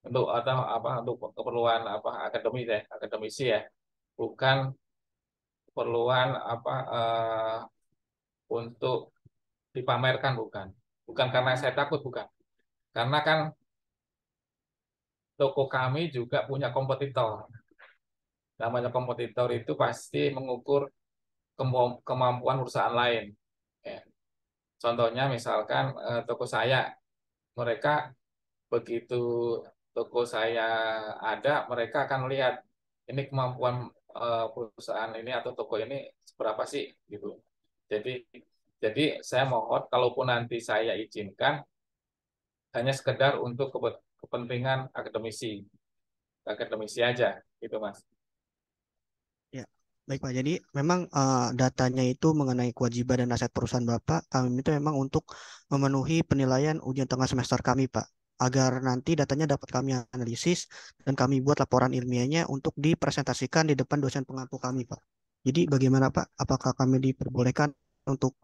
Speaker 5: untuk atau apa untuk keperluan apa akademisi ya, bukan keperluan apa untuk dipamerkan, bukan. Bukan karena saya takut, bukan. Karena kan toko kami juga punya kompetitor. Namanya kompetitor itu pasti mengukur kemampuan perusahaan lain. Ya. Contohnya misalkan toko saya, mereka begitu toko saya ada, mereka akan melihat ini kemampuan perusahaan ini atau toko ini seberapa sih, gitu. Jadi, jadi saya mohon, kalaupun nanti saya izinkan, hanya sekedar untuk kepentingan akademisi aja, gitu Mas.
Speaker 3: Ya, baik Pak. Jadi memang datanya itu mengenai kewajiban dan aset perusahaan Bapak, kami minta memang untuk memenuhi penilaian ujian tengah semester kami, Pak. Agar nanti datanya dapat kami analisis dan kami buat laporan ilmiahnya untuk dipresentasikan di depan dosen pengampu kami, Pak. Jadi bagaimana Pak? Apakah kami diperbolehkan untuk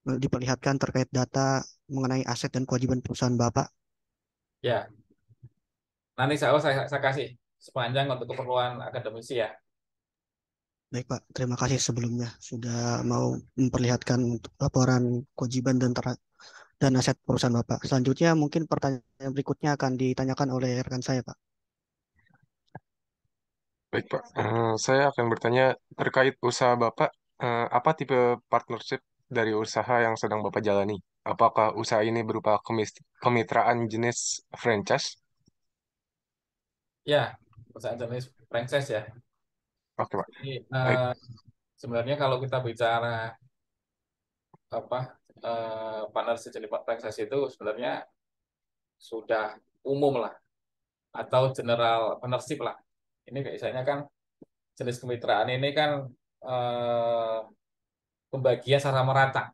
Speaker 3: diperlihatkan terkait data mengenai aset dan kewajiban perusahaan Bapak?
Speaker 5: Ya, nanti saya kasih sepanjang untuk keperluan akademisi ya.
Speaker 3: Baik Pak, terima kasih sebelumnya sudah mau memperlihatkan untuk laporan kewajiban dan aset perusahaan Bapak. Selanjutnya mungkin pertanyaan berikutnya akan ditanyakan oleh rekan saya Pak.
Speaker 2: Baik, Pak. Saya akan bertanya terkait usaha Bapak. Apa tipe partnership dari usaha yang sedang Bapak jalani? Apakah usaha ini berupa kemitraan jenis franchise?
Speaker 5: Ya, perusahaan jenis franchise ya.
Speaker 2: Oke, Pak.
Speaker 5: Jadi,
Speaker 2: Baik.
Speaker 5: sebenarnya kalau kita bicara apa partnership jenis franchise itu sebenarnya sudah umum lah, atau general partnership lah. Ini biasanya kan jenis kemitraan ini kan eh, pembagian secara merata,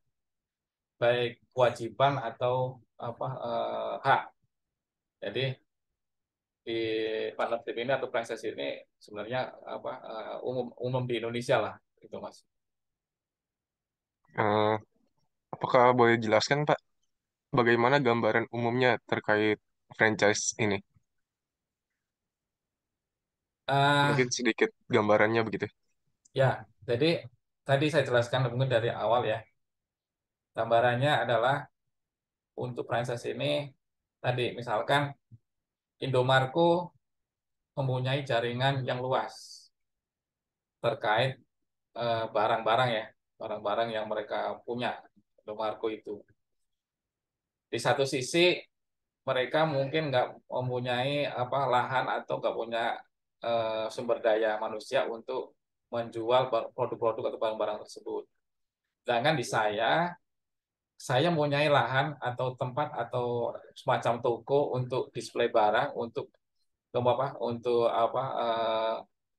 Speaker 5: baik kewajiban atau hak. Jadi di partnership ini atau franchise ini sebenarnya umum umum di Indonesia lah, gitu Mas.
Speaker 2: Eh, apakah boleh jelaskan, Pak, bagaimana gambaran umumnya terkait franchise ini?
Speaker 5: Ah
Speaker 2: Mungkin sedikit gambarannya begitu.
Speaker 5: ya, jadi tadi saya jelaskan mungkin dari awal ya. Gambarannya adalah untuk franchise ini tadi misalkan Indomarko mempunyai jaringan yang luas terkait barang-barang ya, barang-barang yang mereka punya Indomarko itu. Di satu sisi mereka mungkin nggak mempunyai lahan atau nggak punya sumber daya manusia untuk menjual produk-produk atau barang-barang tersebut. Sedangkan di saya mempunyai lahan atau tempat atau semacam toko untuk display barang, untuk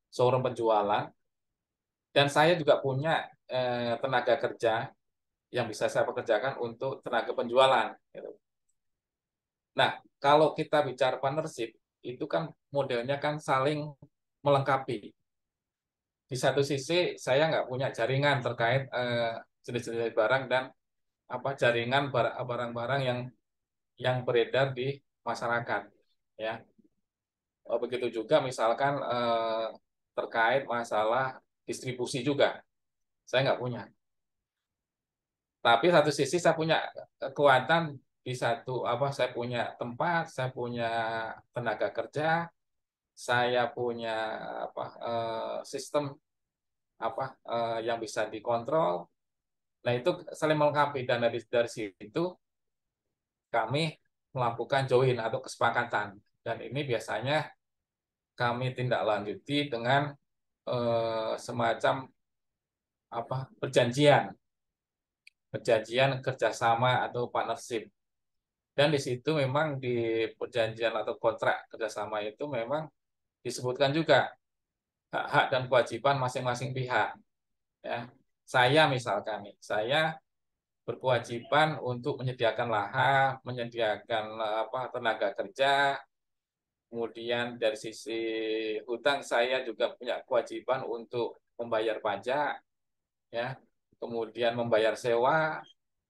Speaker 5: showroom penjualan, dan saya juga punya tenaga kerja yang bisa saya pekerjakan untuk tenaga penjualan, gitu. Nah, kalau kita bicara partnership, itu kan modelnya kan saling melengkapi. Di satu sisi, saya nggak punya jaringan terkait jenis-jenis barang dan jaringan barang-barang yang beredar di masyarakat. Ya, begitu juga misalkan terkait masalah distribusi juga, saya nggak punya. Tapi satu sisi saya punya kekuatan di saya punya tempat, saya punya tenaga kerja, saya punya sistem yang bisa dikontrol. Nah, itu saling melengkapi, dan dari situ kami melakukan join atau kesepakatan. Dan ini biasanya kami tindak lanjuti dengan semacam perjanjian perjanjian kerjasama atau partnership. Dan di situ memang di perjanjian atau kontrak kerjasama itu memang disebutkan juga hak-hak dan kewajiban masing-masing pihak. Ya, saya misalkan nih, saya berkewajiban untuk menyediakan lahan, menyediakan tenaga kerja. Kemudian dari sisi hutang saya juga punya kewajiban untuk membayar pajak, ya, kemudian membayar sewa,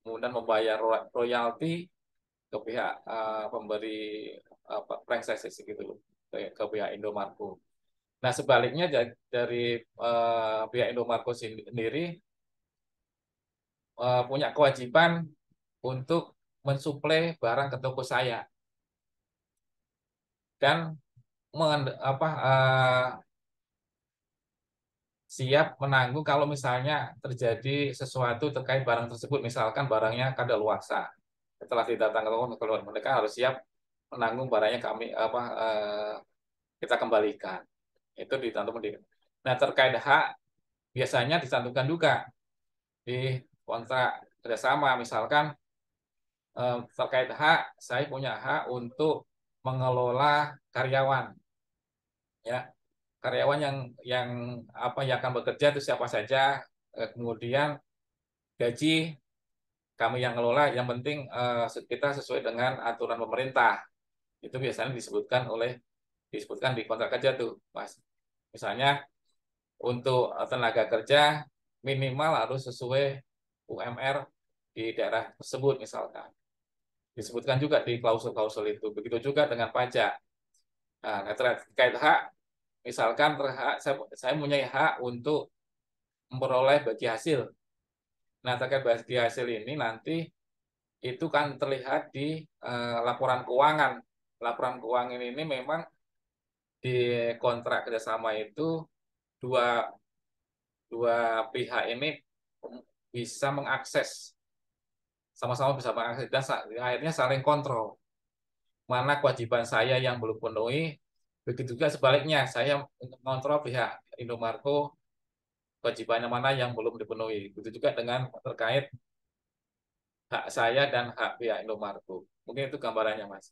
Speaker 5: kemudian membayar royalti ke pihak pemberi franchise gitu loh. ke pihak Indomarko. Nah, sebaliknya dari pihak Indomarko sendiri punya kewajiban untuk mensuplai barang ke toko saya dan siap menanggung kalau misalnya terjadi sesuatu terkait barang tersebut, misalkan barangnya kadaluarsa. Setelah didatangkan keluar, mereka harus siap menanggung barangnya kita kembalikan. Itu ditantum di. Nah, terkait hak biasanya dicantumkan juga di kontrak kerjasama. Misalkan terkait hak, saya punya hak untuk mengelola karyawan, ya. Karyawan yang yang akan bekerja itu siapa saja, kemudian gaji kami yang ngelola, yang penting kita sesuai dengan aturan pemerintah. Itu biasanya disebutkan di kontrak kerja tuh, Mas. Misalnya untuk tenaga kerja minimal harus sesuai UMR di daerah tersebut misalkan. Disebutkan juga di klausul-klausul itu. Begitu juga dengan pajak. Nah, terkait hak, misalkan saya mempunyai hak untuk memperoleh bagi hasil. Nah, terkait bagi hasil ini nanti itu kan terlihat di laporan keuangan. Laporan keuangan ini memang di kontrak kerjasama itu dua dua pihak ini bisa mengakses, sama-sama bisa mengakses dan akhirnya saling kontrol. Mana kewajiban saya yang belum penuhi, begitu juga sebaliknya saya mengontrol pihak Indomarko kewajibannya mana yang belum dipenuhi. Begitu juga dengan terkait hak saya dan hak pihak Indomarko. Mungkin itu gambarannya, Mas.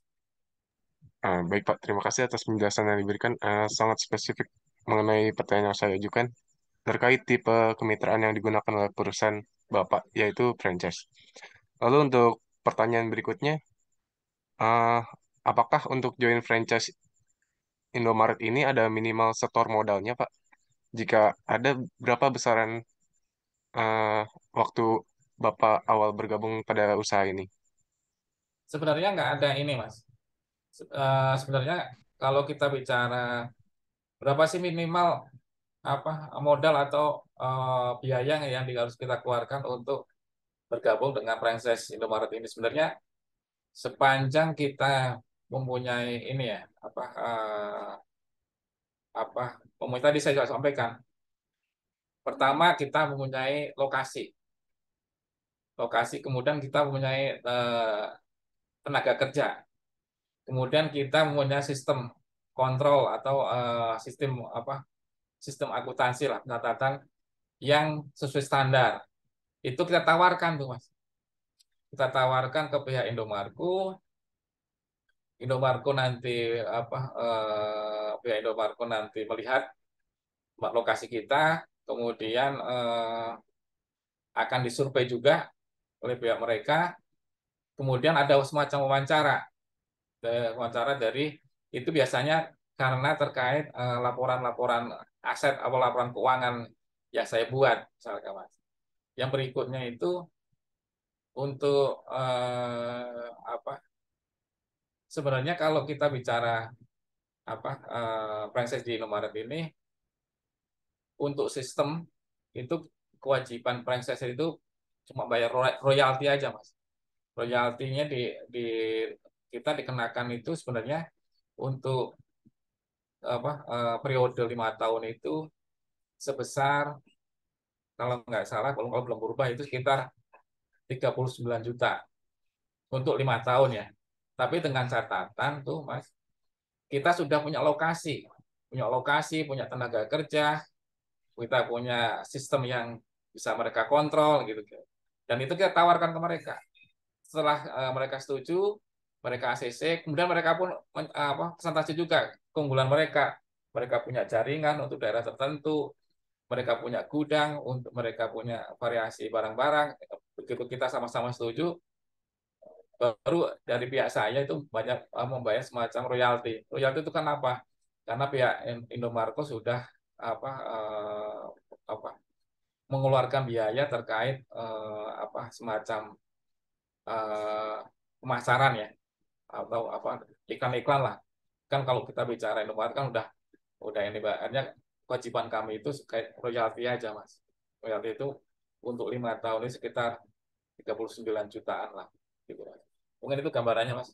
Speaker 2: Baik Pak, terima kasih atas penjelasan yang diberikan. Sangat spesifik mengenai pertanyaan yang saya ajukan terkait tipe kemitraan yang digunakan oleh perusahaan Bapak, yaitu franchise. Lalu untuk pertanyaan berikutnya, eh, apakah untuk join franchise Indomaret ini ada minimal setor modalnya, Pak? Jika ada, berapa besaran eh, waktu Bapak awal bergabung pada usaha ini?
Speaker 5: Sebenarnya nggak ada ini, Mas. Sebenarnya kalau kita bicara berapa sih minimal apa modal atau biaya yang harus kita keluarkan untuk bergabung dengan franchise Indomaret ini, sebenarnya sepanjang kita mempunyai ini ya apa tadi saya juga sampaikan, pertama kita mempunyai lokasi, kemudian kita mempunyai tenaga kerja, kemudian kita mempunyai sistem kontrol atau sistem akuntansi lah, pencatatan yang sesuai standar. Itu kita tawarkan tuh, Mas. Kita tawarkan ke pihak Indomarko. Indomarko nanti pihak Indomarko nanti melihat lokasi kita, kemudian akan disurvei juga oleh pihak mereka. Kemudian ada semacam wawancara dari itu biasanya karena terkait laporan-laporan aset atau laporan keuangan yang saya buat, misalkan, Mas. Yang berikutnya itu untuk sebenarnya kalau kita bicara franchise di Indomaret ini, untuk sistem itu kewajiban franchise itu cuma bayar royalti aja, Mas. Royaltinya di kita dikenakan itu sebenarnya untuk periode 5 tahun itu sebesar, kalau nggak salah, kalau belum berubah itu sekitar 39 juta untuk 5 tahun ya. Tapi dengan catatan tuh, Mas, kita sudah punya lokasi, punya tenaga kerja, kita punya sistem yang bisa mereka kontrol gitu. Dan itu kita tawarkan ke mereka. Setelah mereka setuju, mereka ACC, kemudian mereka pun presentasi juga keunggulan mereka. Mereka punya jaringan untuk daerah tertentu, mereka punya gudang, untuk mereka punya variasi barang-barang. Begitu kita sama-sama setuju, baru dari pihak saya itu banyak membayar semacam royalti. Royalti itu kan apa? Karena pihak Indomarko sudah apa eh, apa mengeluarkan biaya terkait semacam eh, pemasaran ya, atau iklan-iklan lah. Kan kalau kita bicara Indomaret kan udah ini bahannya kewajiban kami itu kayak royalti aja Mas. Royalti itu untuk 5 tahun ini sekitar 39 jutaan lah gitu Mas. Mungkin itu gambarannya Mas.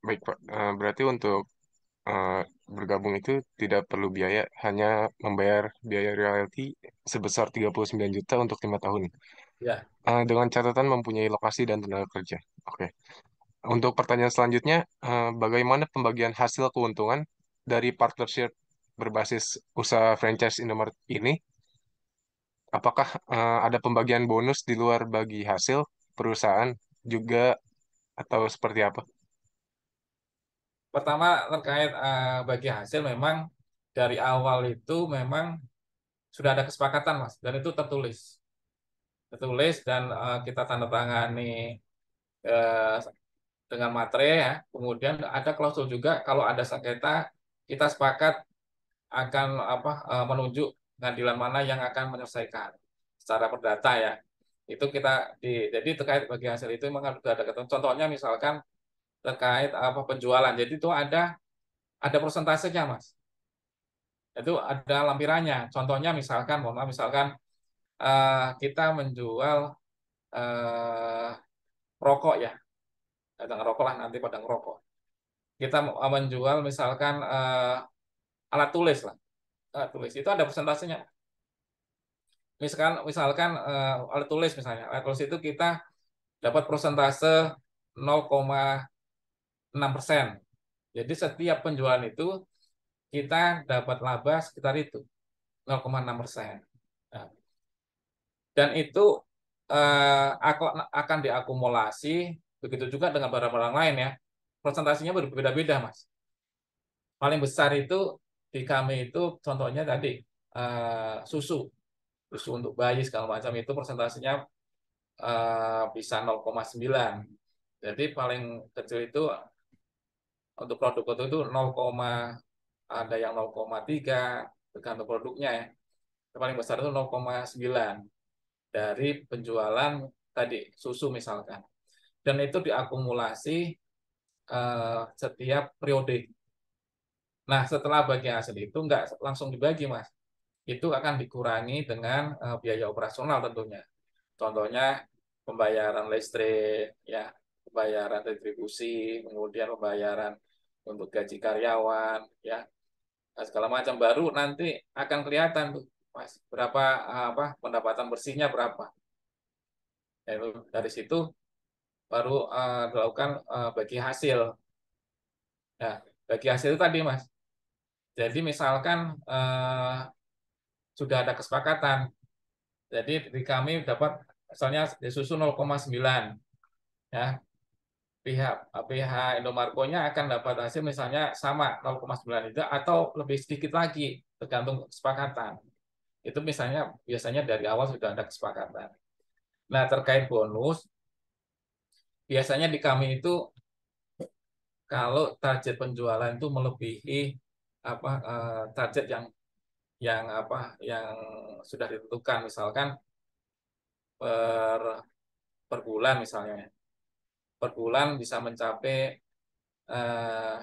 Speaker 2: Baik, Pak. Berarti untuk eh, bergabung itu tidak perlu biaya, hanya membayar biaya royalti sebesar 39 juta untuk 5 tahun.
Speaker 5: Ya,
Speaker 2: Dengan catatan mempunyai lokasi dan tenaga kerja. Oke. Untuk pertanyaan selanjutnya, bagaimana pembagian hasil keuntungan dari partnership berbasis usaha franchise Indomaret ini? Apakah ada pembagian bonus di luar bagi hasil perusahaan juga atau seperti apa?
Speaker 5: pertama terkait bagi hasil memang dari awal itu memang sudah ada kesepakatan Mas dan itu tertulis dan kita tanda tangani eh, dengan materai ya. Kemudian ada klausul juga kalau ada sengketa kita sepakat akan menunjuk pengadilan mana yang akan menyelesaikan secara perdata ya. Itu kita jadi terkait bagi hasil itu memang sudah ada ketentuan. Contohnya misalkan terkait penjualan. Jadi itu ada persentasenya Mas. Itu ada lampirannya. Contohnya misalkan mohon maaf misalkan kita menjual eh, rokok ya. Dengan rokok lah nanti pada ngerokok. Kita menjual misalkan alat tulis lah. Alat tulis itu ada persentasenya. Misalkan alat tulis misalnya. Alat tulis itu kita dapat persentase 0,6%. Jadi setiap penjualan itu kita dapat laba sekitar itu 0,6%. Nah, dan itu akan diakumulasi begitu juga dengan barang-barang lain ya. Persentasenya berbeda-beda, Mas. Paling besar itu di kami itu contohnya tadi susu. Susu untuk bayi segala macam itu persentasenya bisa 0,9. Jadi paling kecil itu untuk produk itu 0, ada yang 0,3 tergantung produknya ya. Yang paling besar itu 0,9 dari penjualan tadi susu misalkan. Dan itu diakumulasi setiap periode. Nah, setelah bagi hasil itu nggak langsung dibagi, Mas. Itu akan dikurangi dengan biaya operasional tentunya. Contohnya pembayaran listrik, ya, pembayaran retribusi, kemudian pembayaran untuk gaji karyawan, ya, nah, segala macam baru nanti akan kelihatan tuh, Mas, berapa pendapatan bersihnya berapa. Ya, itu dari situ baru dilakukan bagi hasil. Nah, bagi hasil itu tadi, Mas. Jadi misalkan sudah ada kesepakatan. Jadi di kami dapat misalnya disusun 0,9 ya. Pihak pihak Indomarko-nya akan dapat hasil misalnya sama 0,9 itu atau lebih sedikit lagi tergantung kesepakatan. Itu misalnya biasanya dari awal sudah ada kesepakatan. Nah, terkait bonus biasanya di kami itu kalau target penjualan itu melebihi target yang sudah ditentukan misalkan per per bulan misalnya per bulan bisa mencapai eh,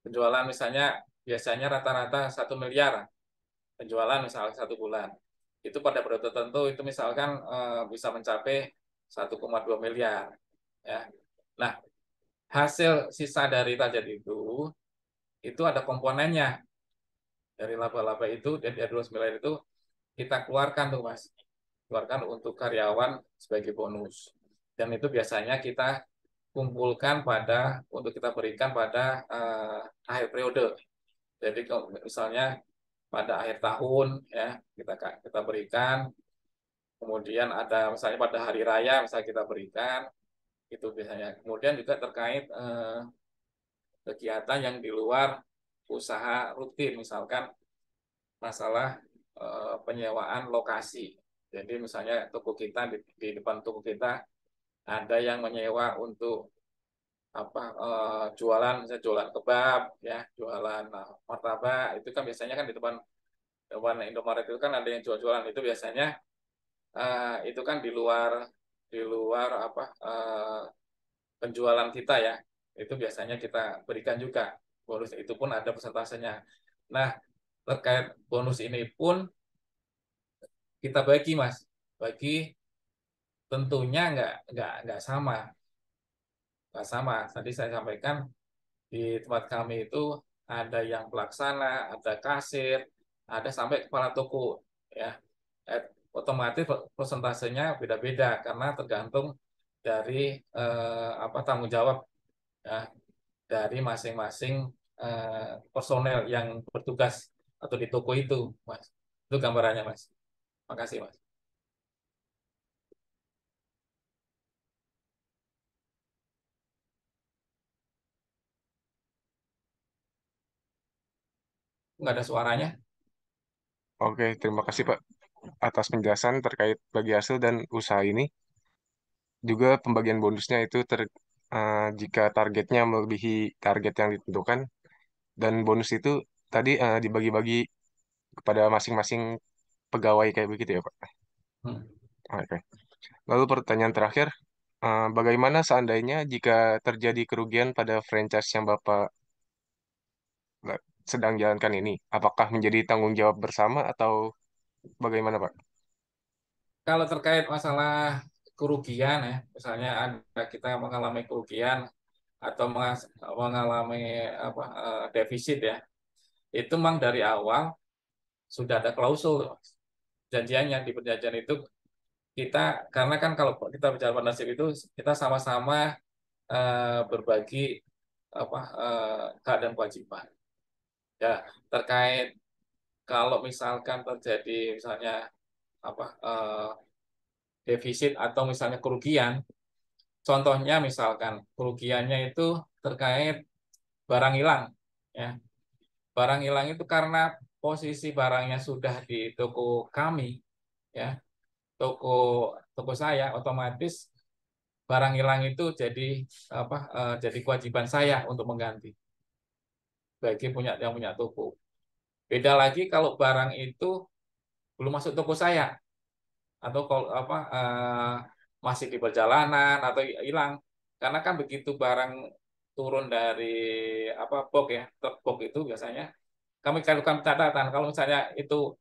Speaker 5: penjualan misalnya biasanya rata-rata 1 miliar penjualan misalnya 1 bulan itu pada periode tertentu itu misalkan bisa mencapai 1,2 miliar ya. Nah, hasil sisa dari target itu ada komponennya dari laba-laba itu dari 29 itu kita keluarkan tuh Mas, keluarkan untuk karyawan sebagai bonus dan itu biasanya kita kumpulkan untuk kita berikan pada akhir periode. Jadi kalau misalnya pada akhir tahun ya kita berikan, kemudian ada misalnya pada hari raya misalnya kita berikan itu biasanya. Kemudian juga terkait kegiatan yang di luar usaha rutin, misalkan masalah penyewaan lokasi. Jadi misalnya toko kita di depan toko kita ada yang menyewa untuk jualan misalnya jualan kebab ya jualan martabak itu kan biasanya kan di depan depan Indomaret itu kan ada yang jual-jualan itu biasanya itu kan di luar penjualan kita ya itu biasanya kita berikan juga bonus, itu pun ada persentasenya. Nah, terkait bonus ini pun kita bagi Mas, bagi tentunya nggak sama, nggak sama. Tadi saya sampaikan di tempat kami itu ada yang pelaksana, ada kasir, ada sampai kepala toko, ya. Eh, Otomatis persentasenya beda-beda karena tergantung dari apa tanggung jawab, ya, dari masing-masing personel yang bertugas atau di toko itu, Mas. Itu gambarannya, Mas. Makasih, Mas. Nggak ada suaranya.
Speaker 2: Oke, terima kasih Pak atas penjelasan terkait bagi hasil dan usaha ini. Juga pembagian bonusnya itu jika targetnya melebihi target yang ditentukan, dan bonus itu tadi dibagi-bagi kepada masing-masing pegawai kayak begitu ya Pak.
Speaker 5: Hmm.
Speaker 2: Oke. Lalu pertanyaan terakhir, bagaimana seandainya jika terjadi kerugian pada franchise yang Bapak sedang jalankan ini? Apakah menjadi tanggung jawab bersama atau bagaimana Pak?
Speaker 5: Kalau terkait masalah kerugian, ya, misalnya ada kita mengalami kerugian atau mengalami apa defisit, ya, itu memang dari awal sudah ada klausul janjiannya. Di perjanjian itu kita, karena kan kalau kita bicara partnership itu kita sama-sama berbagi apa hak dan kewajiban, ya. Terkait kalau misalkan terjadi misalnya apa defisit atau misalnya kerugian, contohnya misalkan kerugiannya itu terkait barang hilang, ya. Barang hilang itu karena posisi barangnya sudah di toko kami, ya, toko toko saya, otomatis barang hilang itu jadi jadi kewajiban saya untuk mengganti bagi yang punya toko. Beda lagi kalau barang itu belum masuk toko saya, atau kalau masih di perjalanan atau hilang. Karena kan begitu barang turun dari box, ya, truk box itu biasanya kami lakukan catatan. Kalau misalnya itu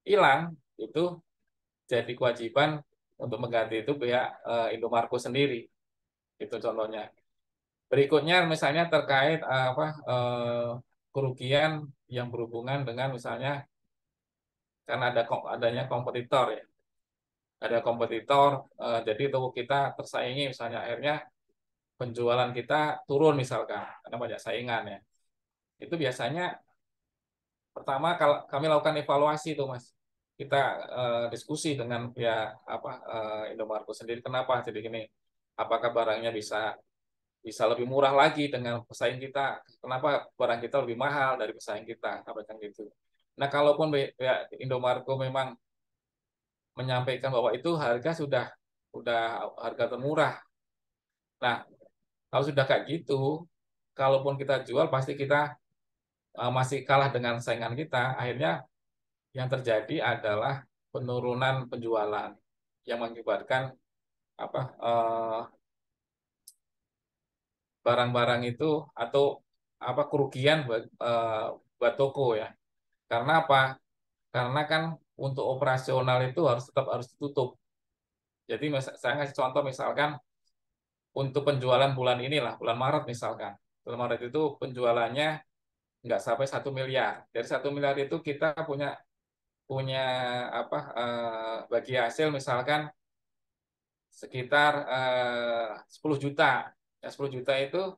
Speaker 5: hilang, itu jadi kewajiban untuk mengganti itu pihak Indomarko sendiri. Itu contohnya. Berikutnya misalnya terkait kerugian yang berhubungan dengan misalnya karena adanya kompetitor, ya. Ada kompetitor, jadi toko kita tersaingi, misalnya akhirnya penjualan kita turun misalkan karena banyak saingan, ya. Itu biasanya pertama kalau kami lakukan evaluasi itu, Mas. Kita diskusi dengan pihak Indomaret sendiri, kenapa jadi gini? Apakah barangnya bisa bisa lebih murah lagi dengan pesaing kita? Kenapa barang kita lebih mahal dari pesaing kita? Apa yang gitu? Nah, kalaupun pihak Indomaret memang menyampaikan bahwa itu harga sudah harga termurah. Nah, kalau sudah kayak gitu, kalaupun kita jual pasti kita masih kalah dengan saingan kita. Akhirnya yang terjadi adalah penurunan penjualan yang mengakibatkan apa barang-barang itu atau kerugian buat toko, ya. Karena apa? Karena kan untuk operasional itu harus ditutup. Jadi saya ngasih contoh misalkan untuk penjualan bulan inilah, bulan Maret misalkan. Bulan Maret itu penjualannya nggak sampai 1 miliar. Dari 1 miliar itu kita punya punya bagi hasil misalkan sekitar 10 juta. Ya, 10 juta itu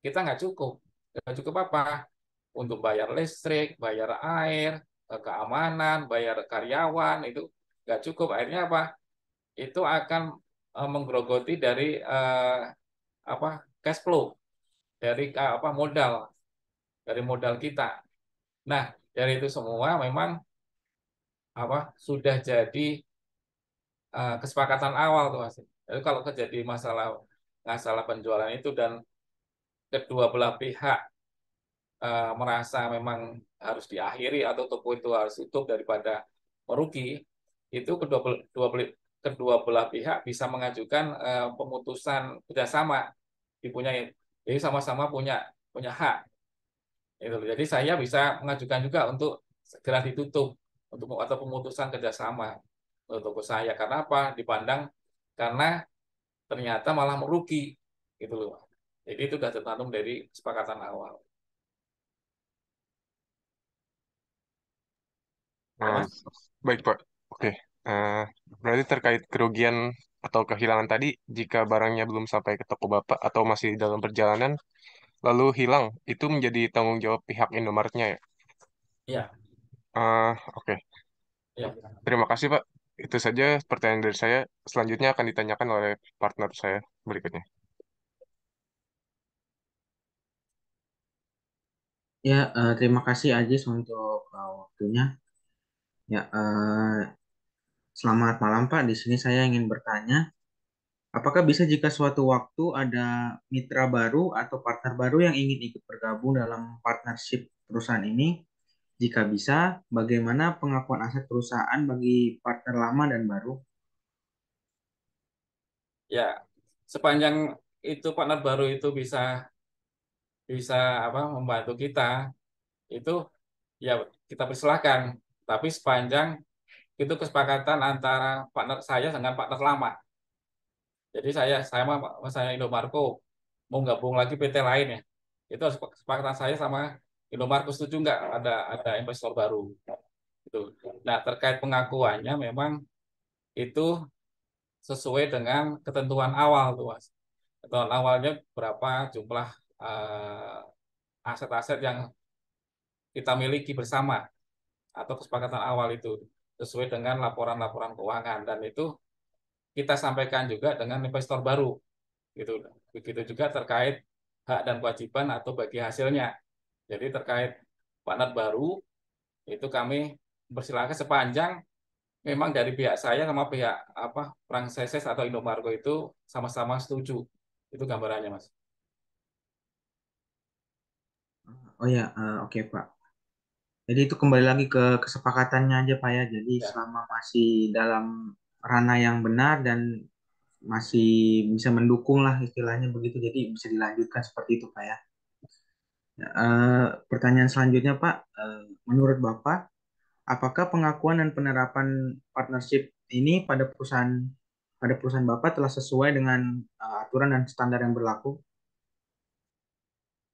Speaker 5: kita nggak cukup. Nggak cukup apa? Untuk bayar listrik, bayar air, keamanan, bayar karyawan, itu nggak cukup. Akhirnya apa? Itu akan menggerogoti dari cash flow, dari modal kita. Nah, dari itu semua memang sudah jadi kesepakatan awal tuh, Mas. Jadi kalau terjadi masalah penjualan itu dan kedua belah pihak merasa memang harus diakhiri atau toko itu harus tutup daripada merugi, itu kedua belah pihak bisa mengajukan pemutusan kerjasama, dipunyai Jadi sama-sama punya punya hak. Itu. Jadi saya bisa mengajukan juga untuk segera ditutup untuk atau pemutusan kerjasama untuk saya. Karena apa? Dipandang karena ternyata malah merugi, gitu loh. Jadi itu sudah tertanam dari kesepakatan awal. Ya,
Speaker 2: Nah,
Speaker 5: Mas?
Speaker 2: baik Pak. Oke. Eh, Berarti terkait kerugian atau kehilangan tadi, jika barangnya belum sampai ke toko Bapak atau masih dalam perjalanan, lalu hilang, itu menjadi tanggung jawab pihak Indomaretnya ya?
Speaker 5: Iya,
Speaker 2: Oke.
Speaker 5: iya.
Speaker 2: Terima kasih Pak. Itu saja pertanyaan dari saya. Selanjutnya akan ditanyakan oleh partner saya berikutnya.
Speaker 4: Ya, terima kasih Ajis untuk waktunya. Ya, selamat malam Pak. Di sini saya ingin bertanya, apakah bisa jika suatu waktu ada mitra baru atau partner baru yang ingin ikut bergabung dalam partnership perusahaan ini? Jika bisa, bagaimana pengakuan aset perusahaan bagi partner lama dan baru?
Speaker 5: Ya, sepanjang itu partner baru itu bisa bisa membantu kita, itu ya kita persilahkan. Tapi sepanjang itu kesepakatan antara partner saya dengan partner lama. Jadi saya Indomarko mau gabung lagi PT lain ya. Itu harus kesepakatan saya sama Indomarko, setuju nggak ada investor baru. Gitu. Nah, terkait pengakuannya memang itu sesuai dengan ketentuan awal tuh, Mas. Ketentuan awalnya berapa jumlah aset-aset yang kita miliki bersama atau kesepakatan awal itu sesuai dengan laporan-laporan keuangan, dan itu kita sampaikan juga dengan investor baru gitu. Begitu juga terkait hak dan kewajiban atau bagi hasilnya. Jadi terkait partner baru itu kami persilakan sepanjang memang dari pihak saya sama pihak franchises atau Indomarko itu sama-sama setuju. Itu gambarannya, Mas.
Speaker 4: Oh ya, oke Pak. Jadi itu kembali lagi ke kesepakatannya aja Pak ya. Jadi
Speaker 5: Ya.
Speaker 4: selama masih dalam ranah yang benar dan masih bisa mendukung lah istilahnya begitu, jadi bisa dilanjutkan seperti itu Pak ya. Ya, pertanyaan selanjutnya Pak, menurut Bapak, apakah pengakuan dan penerapan partnership ini pada perusahaan Bapak telah sesuai dengan aturan dan standar yang berlaku?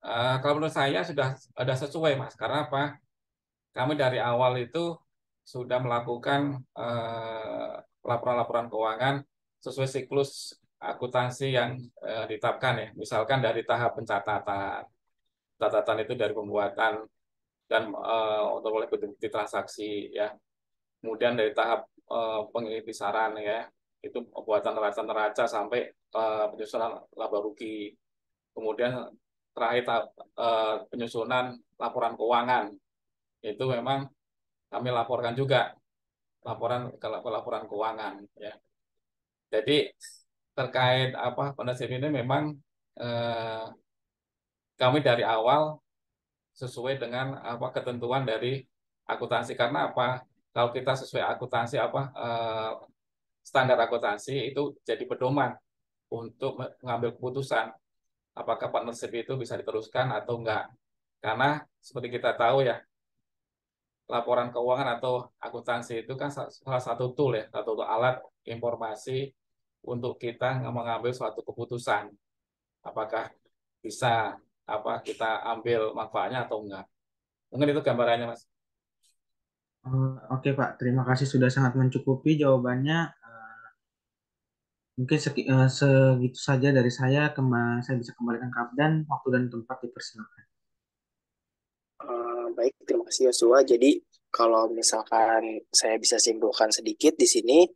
Speaker 5: Kalau menurut saya sudah ada sesuai, Mas. Karena apa? Kami dari awal itu sudah melakukan laporan-laporan keuangan sesuai siklus akuntansi yang ditetapkan ya. Misalkan dari tahap pencatatan, catatan itu dari pembuatan dan untuk oleh bukti transaksi ya. Kemudian dari tahap pengisaran ya, itu pembuatan neraca-neraca sampai penyusunan laba rugi. Kemudian terakhir tahap penyusunan laporan keuangan. Itu memang kami laporkan juga laporan keuangan ya. Jadi terkait penasihat ini memang eh, kami dari awal sesuai dengan ketentuan dari akuntansi. Karena apa? Kalau kita sesuai akuntansi standar akuntansi itu jadi pedoman untuk mengambil keputusan apakah partnership itu bisa diteruskan atau enggak. Karena seperti kita tahu ya, laporan keuangan atau akuntansi itu kan salah satu tool ya, satu alat informasi untuk kita mengambil suatu keputusan. Apakah bisa kita ambil manfaatnya atau enggak. Mungkin itu gambarannya, Mas.
Speaker 4: Oke Pak, terima kasih sudah sangat mencukupi jawabannya. Mungkin segitu saja dari saya. Saya bisa kembalikan ke Abdan, waktu dan tempat dipersilakan.
Speaker 1: Baik, terima kasih Yosua. Jadi kalau misalkan saya bisa simpulkan sedikit di sini,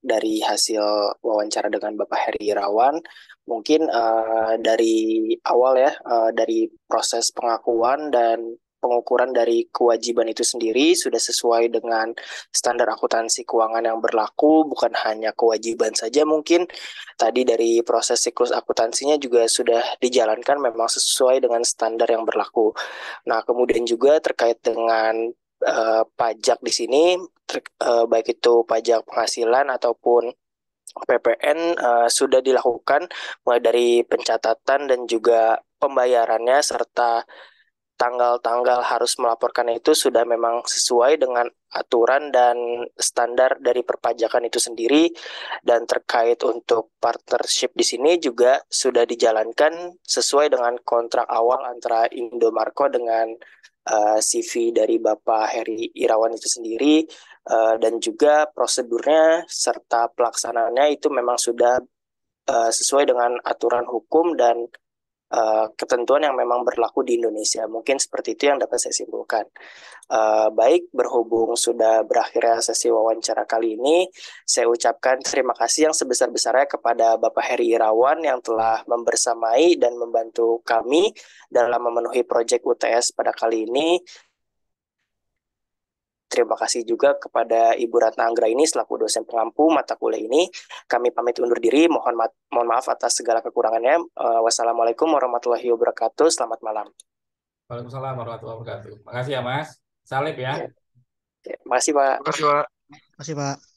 Speaker 1: dari hasil wawancara dengan Bapak Heri Irawan, mungkin dari awal ya, dari proses pengakuan dan pengukuran dari kewajiban itu sendiri sudah sesuai dengan standar akuntansi keuangan yang berlaku, bukan hanya kewajiban saja mungkin. Tadi dari proses siklus akuntansinya juga sudah dijalankan memang sesuai dengan standar yang berlaku. Nah, kemudian juga terkait dengan pajak di sini, baik itu pajak penghasilan ataupun PPN sudah dilakukan mulai dari pencatatan dan juga pembayarannya serta tanggal-tanggal harus melaporkan itu sudah memang sesuai dengan aturan dan standar dari perpajakan itu sendiri. Dan terkait untuk partnership di sini juga sudah dijalankan sesuai dengan kontrak awal antara Indomarko dengan CV dari Bapak Heri Irawan itu sendiri, dan juga prosedurnya serta pelaksanaannya itu memang sudah sesuai dengan aturan hukum dan ketentuan yang memang berlaku di Indonesia. Mungkin seperti itu yang dapat saya simpulkan. Baik, berhubung sudah berakhirnya sesi wawancara kali ini, saya ucapkan terima kasih yang sebesar-besarnya kepada Bapak Heri Irawan yang telah membersamai dan membantu kami dalam memenuhi proyek UTS pada kali ini. Terima kasih juga kepada Ibu Ratna Anggraini selaku dosen pengampu mata kuliah ini. Kami pamit undur diri. Mohon maaf atas segala kekurangannya. Wassalamualaikum warahmatullahi wabarakatuh. Selamat malam.
Speaker 5: Waalaikumsalam warahmatullahi wabarakatuh. Makasih ya Mas. Salib ya.
Speaker 1: Ya, makasih Pak.
Speaker 2: Terima kasih, Pak.
Speaker 3: Terima kasih, Pak.